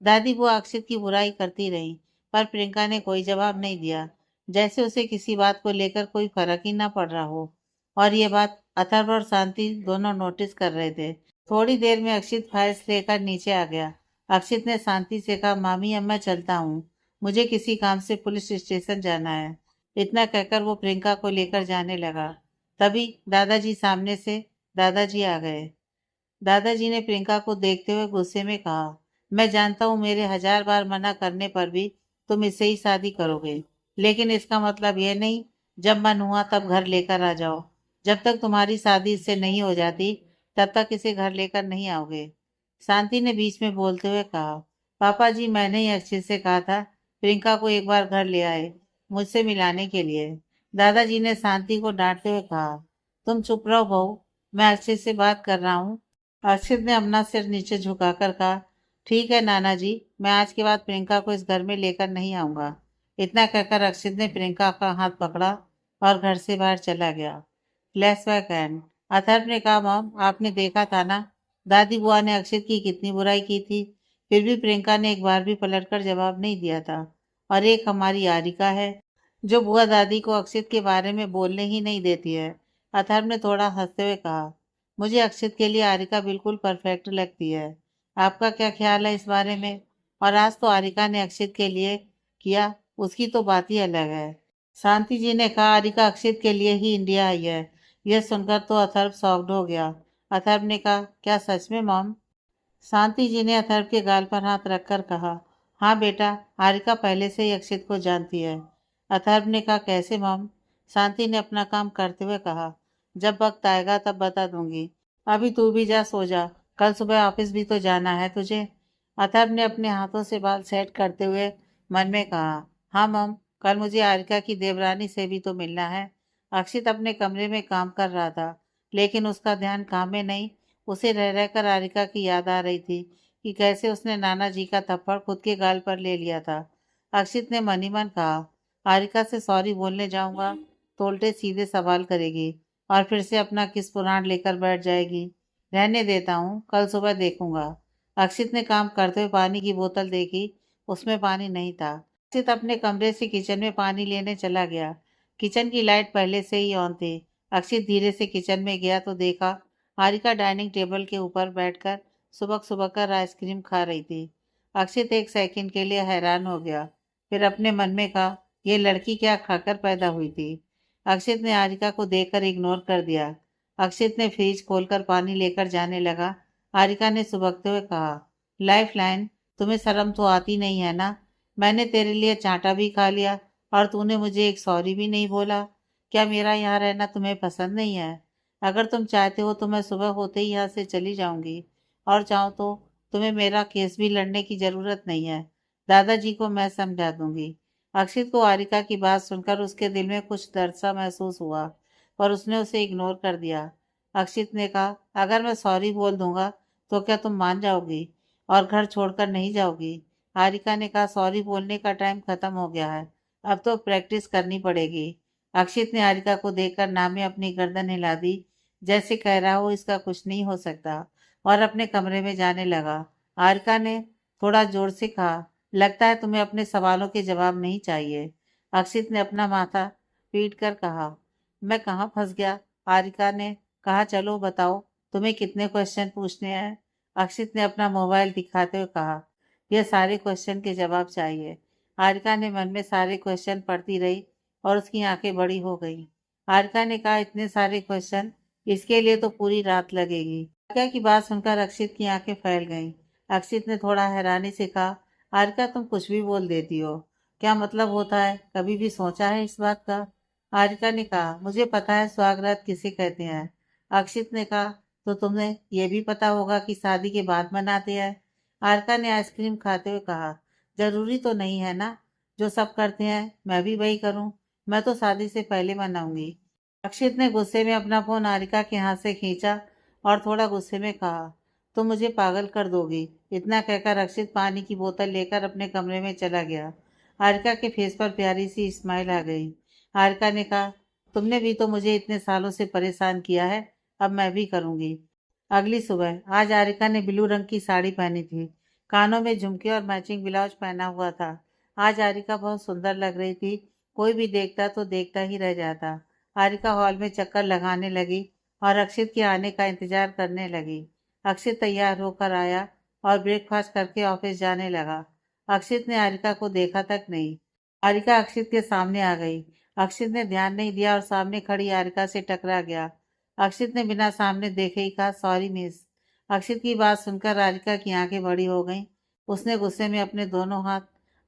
दादी बुआ अक्षित की बुराई करती रही, पर प्रियंका ने कोई जवाब नहीं दिया, जैसे उसे किसी बात को लेकर कोई फर्क ही ना पड़ रहा हो। और ये बात अथर्व और शांति दोनों नोटिस कर रहे थे। थोड़ी देर में अक्षित फाइल्स लेकर नीचे आ गया। अक्षित ने शांति से कहा, मामी अब मैं चलता हूँ, मुझे किसी काम से पुलिस स्टेशन जाना है। इतना कहकर वो प्रियंका को लेकर जाने लगा। तभी दादाजी सामने से दादाजी आ गए। दादाजी ने प्रियंका को देखते हुए गुस्से में कहा, मैं जानता हूँ मेरे 1000 बार मना करने पर भी तुम इससे ही शादी करोगे, लेकिन इसका मतलब यह नहीं जब मन हुआ तब घर लेकर आ जाओ। जब तक तुम्हारी शादी इससे नहीं हो जाती तब तक इसे घर लेकर नहीं आओगे। शांति ने बीच में बोलते हुए कहा, पापा जी मैंने ही अक्षित से कहा था प्रियंका को एक बार घर ले आए मुझसे मिलाने के लिए। दादाजी ने शांति को डांटते हुए कहा, तुम चुप रहो बहू, मैं अक्षित से बात कर रहा हूँ। अक्षित ने अपना सिर नीचे झुकाकर कहा, ठीक है नाना जी, मैं आज के बाद प्रियंका को इस घर में लेकर नहीं आऊंगा। इतना कहकर अक्षित ने प्रियंका का हाथ पकड़ा और घर से बाहर चला गया। Flashback and. अथर्व ने कहा, मॉम आपने देखा था ना, दादी बुआ ने अक्षित की कितनी बुराई की थी, फिर भी प्रियंका ने एक बार भी पलटकर जवाब नहीं दिया था। और एक हमारी आरिका है जो बुआ दादी को अक्षित के बारे में बोलने ही नहीं देती है। अथर्व ने थोड़ा हंसते हुए कहा, मुझे अक्षित के लिए आरिका बिल्कुल परफेक्ट लगती है। आपका क्या ख्याल है इस बारे में? और आज तो आरिका ने अक्षित के लिए किया, उसकी तो बात ही अलग है। शांति जी ने कहा, आरिका अक्षित के लिए ही इंडिया आई है। यह सुनकर तो अथर्व शॉक्ड हो गया। अथर्व ने कहा, क्या सच में मॉम? शांति जी ने अथर्व के गाल पर हाथ रखकर कहा, हाँ बेटा, हारिका पहले से ही अक्षित को जानती है। अथर्व ने कहा, कैसे मॉम? शांति ने अपना काम करते हुए कहा, जब वक्त आएगा तब बता दूंगी, अभी तू भी जा सो जा, कल सुबह ऑफिस भी तो जाना है तुझे। अथर्व ने अपने हाथों से बाल सेट करते हुए मन में कहा, हाँ मॉम, कल मुझे हारिका की देवरानी से भी तो मिलना है। अक्षित अपने कमरे में काम कर रहा था, लेकिन उसका ध्यान काम में नहीं, उसे रह रहकर हारिका की याद आ रही थी कि कैसे उसने नाना जी का थप्पड़ खुद के गाल पर ले लिया था। अक्षित ने मन ही मन कहा, हारिका से सॉरी बोलने जाऊंगा तो उल्टे सीधे सवाल करेगी और फिर से अपना किस पुराण लेकर बैठ जाएगी। रहने देता हूँ, कल सुबह देखूंगा। अक्षित ने काम करते हुए पानी की बोतल देखी, उसमें पानी नहीं था। अक्षित अपने कमरे से किचन में पानी लेने चला गया। किचन की लाइट पहले से ही ऑन थी। अक्षित धीरे से किचन में गया तो देखा हारिका डाइनिंग टेबल के ऊपर बैठकर सुबक सुबक कर आइसक्रीम खा रही थी। अक्षित एक सेकंड के लिए हैरान हो गया, फिर अपने मन में कहा, यह लड़की क्या खाकर पैदा हुई थी? अक्षित ने हारिका को देखकर इग्नोर कर दिया। अक्षित ने फ्रिज खोलकर पानी लेकर जाने लगा। हारिका ने सुबकते हुए कहा, लाइफ लाइन, तुम्हें शर्म तो आती नहीं है ना? मैंने तेरे लिए चांटा भी खा लिया और तूने मुझे एक सॉरी भी नहीं बोला। क्या मेरा यहाँ रहना तुम्हें पसंद नहीं है? अगर तुम चाहते हो तो मैं सुबह होते ही यहाँ से चली जाऊंगी, और चाहो तो तुम्हें मेरा केस भी लड़ने की जरूरत नहीं है, दादाजी को मैं समझा दूंगी। अक्षित को हारिका की बात सुनकर उसके दिल में कुछ दर्द सा महसूस हुआ, पर उसने उसे इग्नोर कर दिया। अक्षित ने कहा, अगर मैं सॉरी बोल दूंगा तो क्या तुम मान जाओगी और घर छोड़कर नहीं जाओगी? हारिका ने कहा, सॉरी बोलने का टाइम खत्म हो गया है, अब तो प्रैक्टिस करनी पड़ेगी। अक्षित ने हारिका को देखकर नाम में अपनी गर्दन हिला दी, जैसे कह रहा हो इसका कुछ नहीं हो सकता, और अपने कमरे में जाने लगा। हारिका ने थोड़ा जोर से कहा, लगता है तुम्हें अपने सवालों के जवाब नहीं चाहिए। अक्षित ने अपना माथा पीट कर कहा, मैं कहाँ फंस गया? हारिका ने कहा, चलो बताओ, तुम्हें कितने क्वेश्चन पूछने हैं? अक्षित ने अपना मोबाइल दिखाते हुए कहा, यह सारे क्वेश्चन के जवाब चाहिए। हारिका ने मन में सारे क्वेश्चन पढ़ती रही और उसकी आंखें बड़ी हो गई। आरिका ने कहा, इतने सारे क्वेश्चन, इसके लिए तो पूरी रात लगेगी। आरिका की बात सुनकर अक्षित की आंखें फैल गईं। अक्षित ने थोड़ा हैरानी से कहा, आरिका तुम कुछ भी बोल देती हो, क्या मतलब होता है? कभी भी सोचा है इस बात का? आरिका ने कहा, मुझे पता है सुहागरात किसे कहते हैं। अक्षित ने कहा, तो तुम्हें यह भी पता होगा कि शादी के बाद मनाते हैं। आरिका ने आइसक्रीम खाते हुए कहा, जरूरी तो नहीं है ना, जो सब करते हैं मैं भी वही करूं। मैं तो शादी से पहले मनाऊंगी। अक्षित ने गुस्से में अपना फोन आरिका के हाथ से खींचा और थोड़ा गुस्से में कहा, तुम मुझे पागल कर दोगी। इतना कहकर अक्षित पानी की बोतल लेकर अपने कमरे में चला गया। आरिका के फेस पर प्यारी सी स्माइल आ गई। आरिका ने कहा, तुमने भी तो मुझे इतने सालों से परेशान किया है, अब मैं भी करूंगी। अगली सुबह आज आरिका ने ब्लू रंग की साड़ी पहनी थी, कानों में झुमके और मैचिंग ब्लाउज पहना हुआ था। आज आरिका बहुत सुंदर लग रही थी, कोई भी देखता तो देखता ही रह जाता। आरिका हॉल में चक्कर लगाने लगी और अक्षित के आने का इंतजार करने लगी। अक्षित तैयार होकर आया और ब्रेकफास्ट करके ऑफिस जाने लगा। अक्षित ने आरिका को देखा तक नहीं। आरिका अक्षित के सामने आ गई। अक्षित ने ध्यान नहीं दिया और सामने खड़ी आरिका से टकरा गया। अक्षित ने बिना सामने देखे ही कहा, सॉरी मिस। अक्षित की बात सुनकर राधिका की आंखें बड़ी हो गईं। उसने गुस्से में अपने दोनों हाथ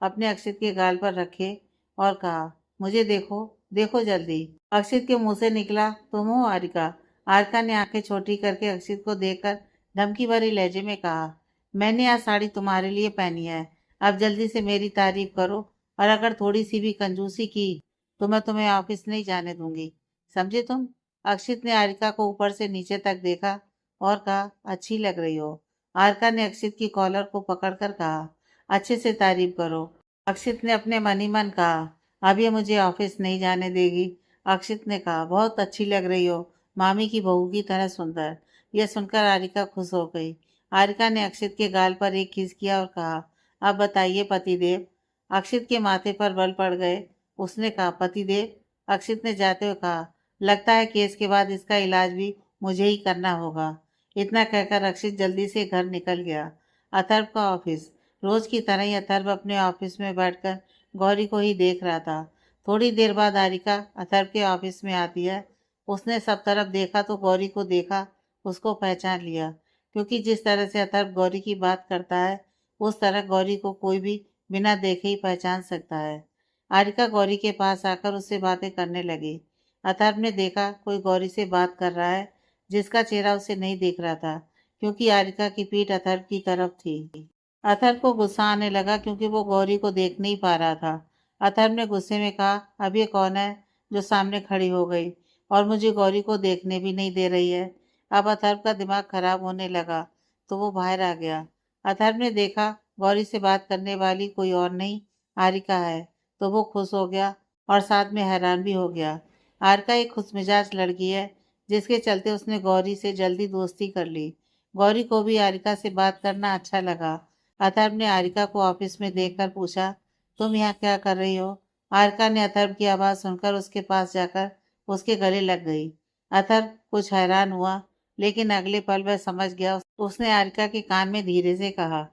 अपने अक्षित के गाल पर रखे और कहा, मुझे देखो, देखो जल्दी। अक्षित के मुंह से निकला, तुम हो आरिका? आरिका ने आंखें छोटी करके अक्षित को देखकर धमकी भरी लहजे में कहा, मैंने आज साड़ी तुम्हारे लिए पहनी है, अब जल्दी से मेरी तारीफ करो, और अगर थोड़ी सी भी कंजूसी की तो मैं तुम्हें ऑफिस नहीं जाने दूंगी, समझे तुम? अक्षित ने आरिका को ऊपर से नीचे तक देखा और कहा, अच्छी लग रही हो। आरिका ने अक्षित की कॉलर को पकड़कर कहा, अच्छे से तारीफ करो। अक्षित ने अपने मन ही मन कहा, अब ये मुझे ऑफिस नहीं जाने देगी। अक्षित ने कहा, बहुत अच्छी लग रही हो, मामी की बहू की तरह सुंदर। यह सुनकर आरिका खुश हो गई। आरिका ने अक्षित के गाल पर एक किस किया और कहा, अब बताइए पतिदेव। अक्षित के माथे पर बल पड़ गए। उसने कहा, पतिदेव? अक्षित ने जाते हुए कहा, लगता है केस के बाद इसका इलाज भी मुझे ही करना होगा। इतना कहकर अक्षित जल्दी से घर निकल गया। अथर्व का ऑफिस। रोज की तरह ही अथर्व अपने ऑफिस में बैठकर गौरी को ही देख रहा था। थोड़ी देर बाद आरिका अथर्व के ऑफिस में आती है। उसने सब तरफ देखा तो गौरी को देखा, उसको पहचान लिया, क्योंकि जिस तरह से अथर्व गौरी की बात करता है उस तरह गौरी को कोई भी बिना देखे ही पहचान सकता है। आरिका गौरी के पास आकर उससे बातें करने लगी। अथर्व ने देखा कोई गौरी से बात कर रहा है, जिसका चेहरा उसे नहीं दिख रहा था, क्योंकि आरिका की पीठ अथर्व की तरफ थी। अथर्व को गुस्सा आने लगा क्योंकि वो गौरी को देख नहीं पा रहा था। अथर्व ने गुस्से में कहा, अब ये कौन है जो सामने खड़ी हो गई और मुझे गौरी को देखने भी नहीं दे रही है? अब अथर्व का दिमाग खराब होने लगा तो वो बाहर आ गया। अथर्व ने देखा गौरी से बात करने वाली कोई और नहीं, आरिका है, तो वो खुश हो गया और साथ में हैरान भी हो गया। आरिका एक खुशमिजाज लड़की है, जिसके चलते उसने गौरी से जल्दी दोस्ती कर ली। गौरी को भी आरिका से बात करना अच्छा लगा। अथर्व ने आरिका को ऑफिस में देखकर पूछा, तुम यहाँ क्या कर रही हो? आरिका ने अथर्व की आवाज़ सुनकर उसके पास जाकर उसके गले लग गई। अथर्व कुछ हैरान हुआ, लेकिन अगले पल वह समझ गया। उसने आरिका के कान में धीरे से कहा,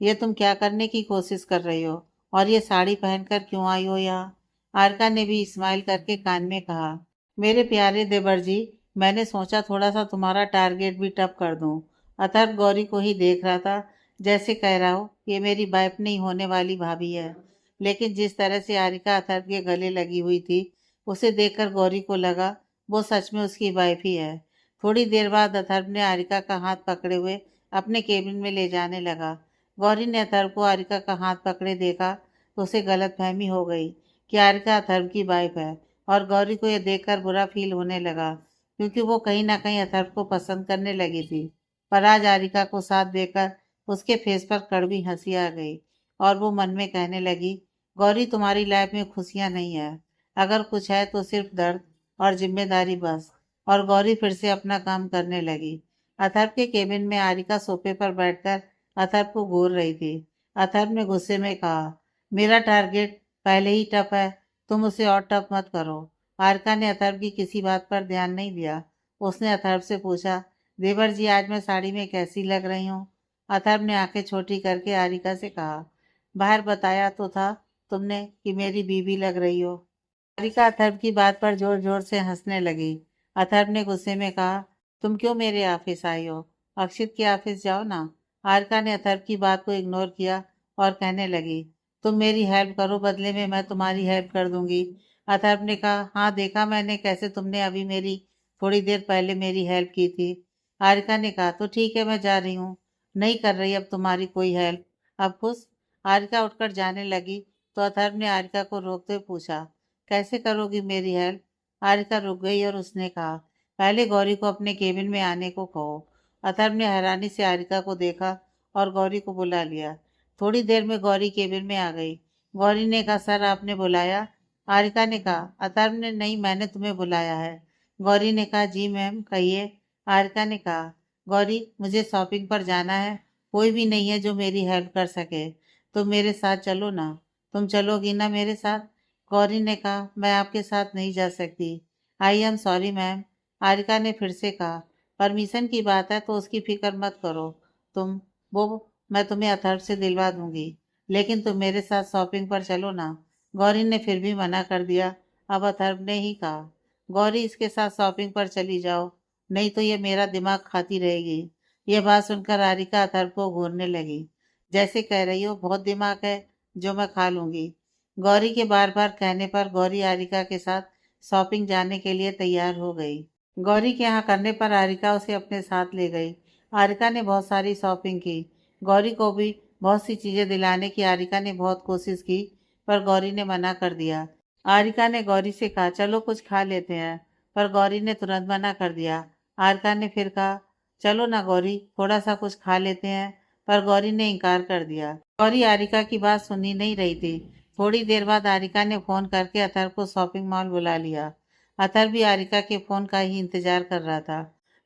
यह तुम क्या करने की कोशिश कर रही हो और ये साड़ी पहनकर क्यों आई हो यहाँ? आरिका ने भी स्माइल करके कान में कहा, मेरे प्यारे देवर जी, मैंने सोचा थोड़ा सा तुम्हारा टारगेट भी टप कर दूं। अथर्व गौरी को ही देख रहा था, जैसे कह रहा हो ये मेरी वाइफ नहीं होने वाली भाभी है। लेकिन जिस तरह से आरिका अथर्व के गले लगी हुई थी, उसे देखकर गौरी को लगा वो सच में उसकी वाइफ ही है। थोड़ी देर बाद अथर्व ने आरिका का हाथ पकड़े हुए अपने केबिन में ले जाने लगा। गौरी ने अथर्व को आरिका का हाथ पकड़े देखा तो उसे गलतफहमी हो गई कि आरिका अथर्व की वाइफ है, और गौरी को यह देखकर बुरा फील होने लगा, क्योंकि वो कहीं ना कहीं अथर्व को पसंद करने लगी थी। पर आज आरिका को साथ देखकर उसके फेस पर कड़वी हंसी आ गई और वो मन में कहने लगी, गौरी तुम्हारी लाइफ में खुशियां नहीं है, अगर कुछ है तो सिर्फ दर्द और जिम्मेदारी बस। और गौरी फिर से अपना काम करने लगी। अथर्व के केबिन में आरिका सोफे पर बैठकर अथर्व को घूर रही थी। अथर्व ने गुस्से में कहा, मेरा टारगेट पहले ही टफ है, तुम उसे और टफ मत करो। आरिका ने अथर्व की किसी बात पर ध्यान नहीं दिया। उसने अथर्व से पूछा, देवर जी आज मैं साड़ी में कैसी लग रही हूँ? अथर्व ने आंखें छोटी करके आरिका से कहा, बाहर बताया तो था तुमने कि मेरी बीवी लग रही हो। हारिका अथर्व की बात पर जोर जोर से हंसने लगी। अथर्व ने गुस्से में कहा, तुम क्यों मेरे ऑफिस आई हो? अक्षित के ऑफिस जाओ ना। हारिका ने अथर्व की बात को इग्नोर किया और कहने लगी, तुम मेरी हेल्प करो, बदले में मैं तुम्हारी हेल्प कर दूंगी। अथर्व ने कहा, हाँ देखा मैंने कैसे तुमने अभी मेरी थोड़ी देर पहले मेरी हेल्प की थी। हारिका ने कहा, तो ठीक है मैं जा रही हूँ, नहीं कर रही अब तुम्हारी कोई हेल्प। अब खुश? हारिका उठकर जाने लगी तो अथर्व ने हारिका को रोकते हुए पूछा, कैसे करोगी मेरी हेल्प? हारिका रुक गई और उसने कहा, पहले गौरी को अपने केबिन में आने को कहो। अथर्व ने हैरानी से हारिका को देखा और गौरी को बुला लिया। थोड़ी देर में गौरी केबिन में आ गई। गौरी ने कहा, सर आपने बुलाया? हारिका ने कहा, अथर्व ने नहीं, मैंने तुम्हें बुलाया है। गौरी ने कहा, जी मैम कहिए। हारिका ने कहा, गौरी मुझे शॉपिंग पर जाना है, कोई भी नहीं है जो मेरी हेल्प कर सके, तुम मेरे साथ चलो ना। तुम चलोगी ना मेरे साथ? गौरी ने कहा, मैं आपके साथ नहीं जा सकती। I am sorry ma'am. Harika ने फिर से कहा, परमिशन की बात है तो उसकी फिक्र मत करो। तुम वो मैं तुम्हें अथर्व से दिलवा दूंगी, लेकिन तुम मेरे साथ शॉपिंग पर चलो ना। गौरी ने फिर भी मना कर दिया। अब अथर्व ने ही कहा, गौरी इसके साथ शॉपिंग पर चली जाओ, नहीं तो ये मेरा दिमाग खाती रहेगी। यह बात सुनकर हारिका अथर्व को घूरने लगी। जैसे कह रही हो बहुत दिमाग है जो मैं खा लूंगी। गौरी के बार बार कहने पर गौरी हारिका के साथ शॉपिंग जाने के लिए तैयार हो गई। गौरी के यहाँ करने पर हारिका उसे अपने साथ ले गई। हारिका ने बहुत सारी शॉपिंग की। गौरी को भी बहुत सी चीजें दिलाने की हारिका ने बहुत कोशिश की, पर गौरी ने मना कर दिया। हारिका ने गौरी से कहा, चलो कुछ खा लेते हैं, पर गौरी ने तुरंत मना कर दिया। हारिका ने फिर कहा, चलो ना गौरी, थोड़ा सा कुछ खा लेते हैं, पर गौरी ने इनकार कर दिया। गौरी हारिका की बात सुनी नहीं रही थी। थोड़ी देर बाद हारिका ने फोन करके अथर्व को शॉपिंग मॉल बुला लिया। अथर्व भी हारिका के फोन का ही इंतजार कर रहा था।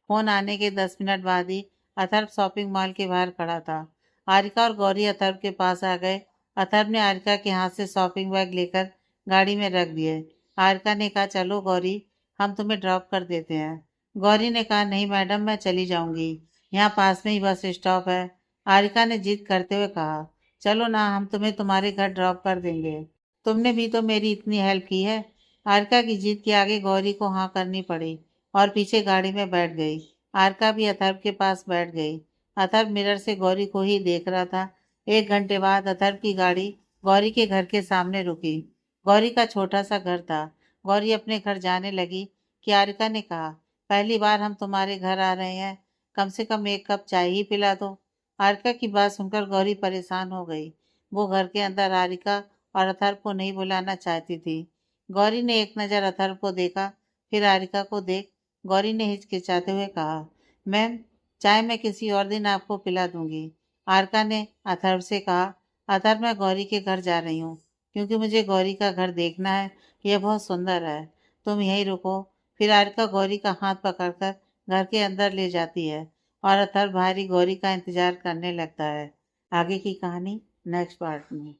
फोन आने के 10 मिनट बाद ही अथर्व शॉपिंग मॉल के बाहर खड़ा था। हारिका और गौरी अथर्व के पास आ गए। अथर्व ने हारिका के हाथ से शॉपिंग बैग लेकर गाड़ी में रख दिए। हारिका ने कहा, चलो गौरी, हम तुम्हें ड्रॉप कर देते हैं। गौरी ने कहा, नहीं मैडम मैं चली जाऊंगी, यहाँ पास में ही बस स्टॉप है। हारिका ने जिद करते हुए कहा, चलो ना, हम तुम्हें तुम्हारे घर ड्रॉप कर देंगे, तुमने भी तो मेरी इतनी हेल्प की है। हारिका की जिद के आगे गौरी को हाँ करनी पड़ी और पीछे गाड़ी में बैठ गई। हारिका भी अथर्व के पास बैठ गई। अथर्व मिरर से गौरी को ही देख रहा था। 1 घंटे बाद अथर्व की गाड़ी गौरी के घर के सामने रुकी। गौरी का छोटा सा घर था। गौरी अपने घर जाने लगी कि हारिका ने कहा, पहली बार हम तुम्हारे घर आ रहे हैं, कम से कम एक कप चाय ही पिला दो। हारिका की बात सुनकर गौरी परेशान हो गई। वो घर के अंदर हारिका और अथर्व को नहीं बुलाना चाहती थी। गौरी ने एक नज़र अथर्व को देखा, फिर हारिका को देख गौरी ने हिचकिचाते हुए कहा, मैम चाय मैं किसी और दिन आपको पिला दूंगी। हारिका ने अथर्व से कहा, अथर्व मैं गौरी के घर जा रही हूँ, क्योंकि मुझे गौरी का घर देखना है, यह बहुत सुंदर है, तुम यहीं रुको। फिर हारिका गौरी का हाथ पकड़कर घर के अंदर ले जाती है और अथर्व बाहरी गौरी का इंतजार करने लगता है। आगे की कहानी नेक्स्ट पार्ट में।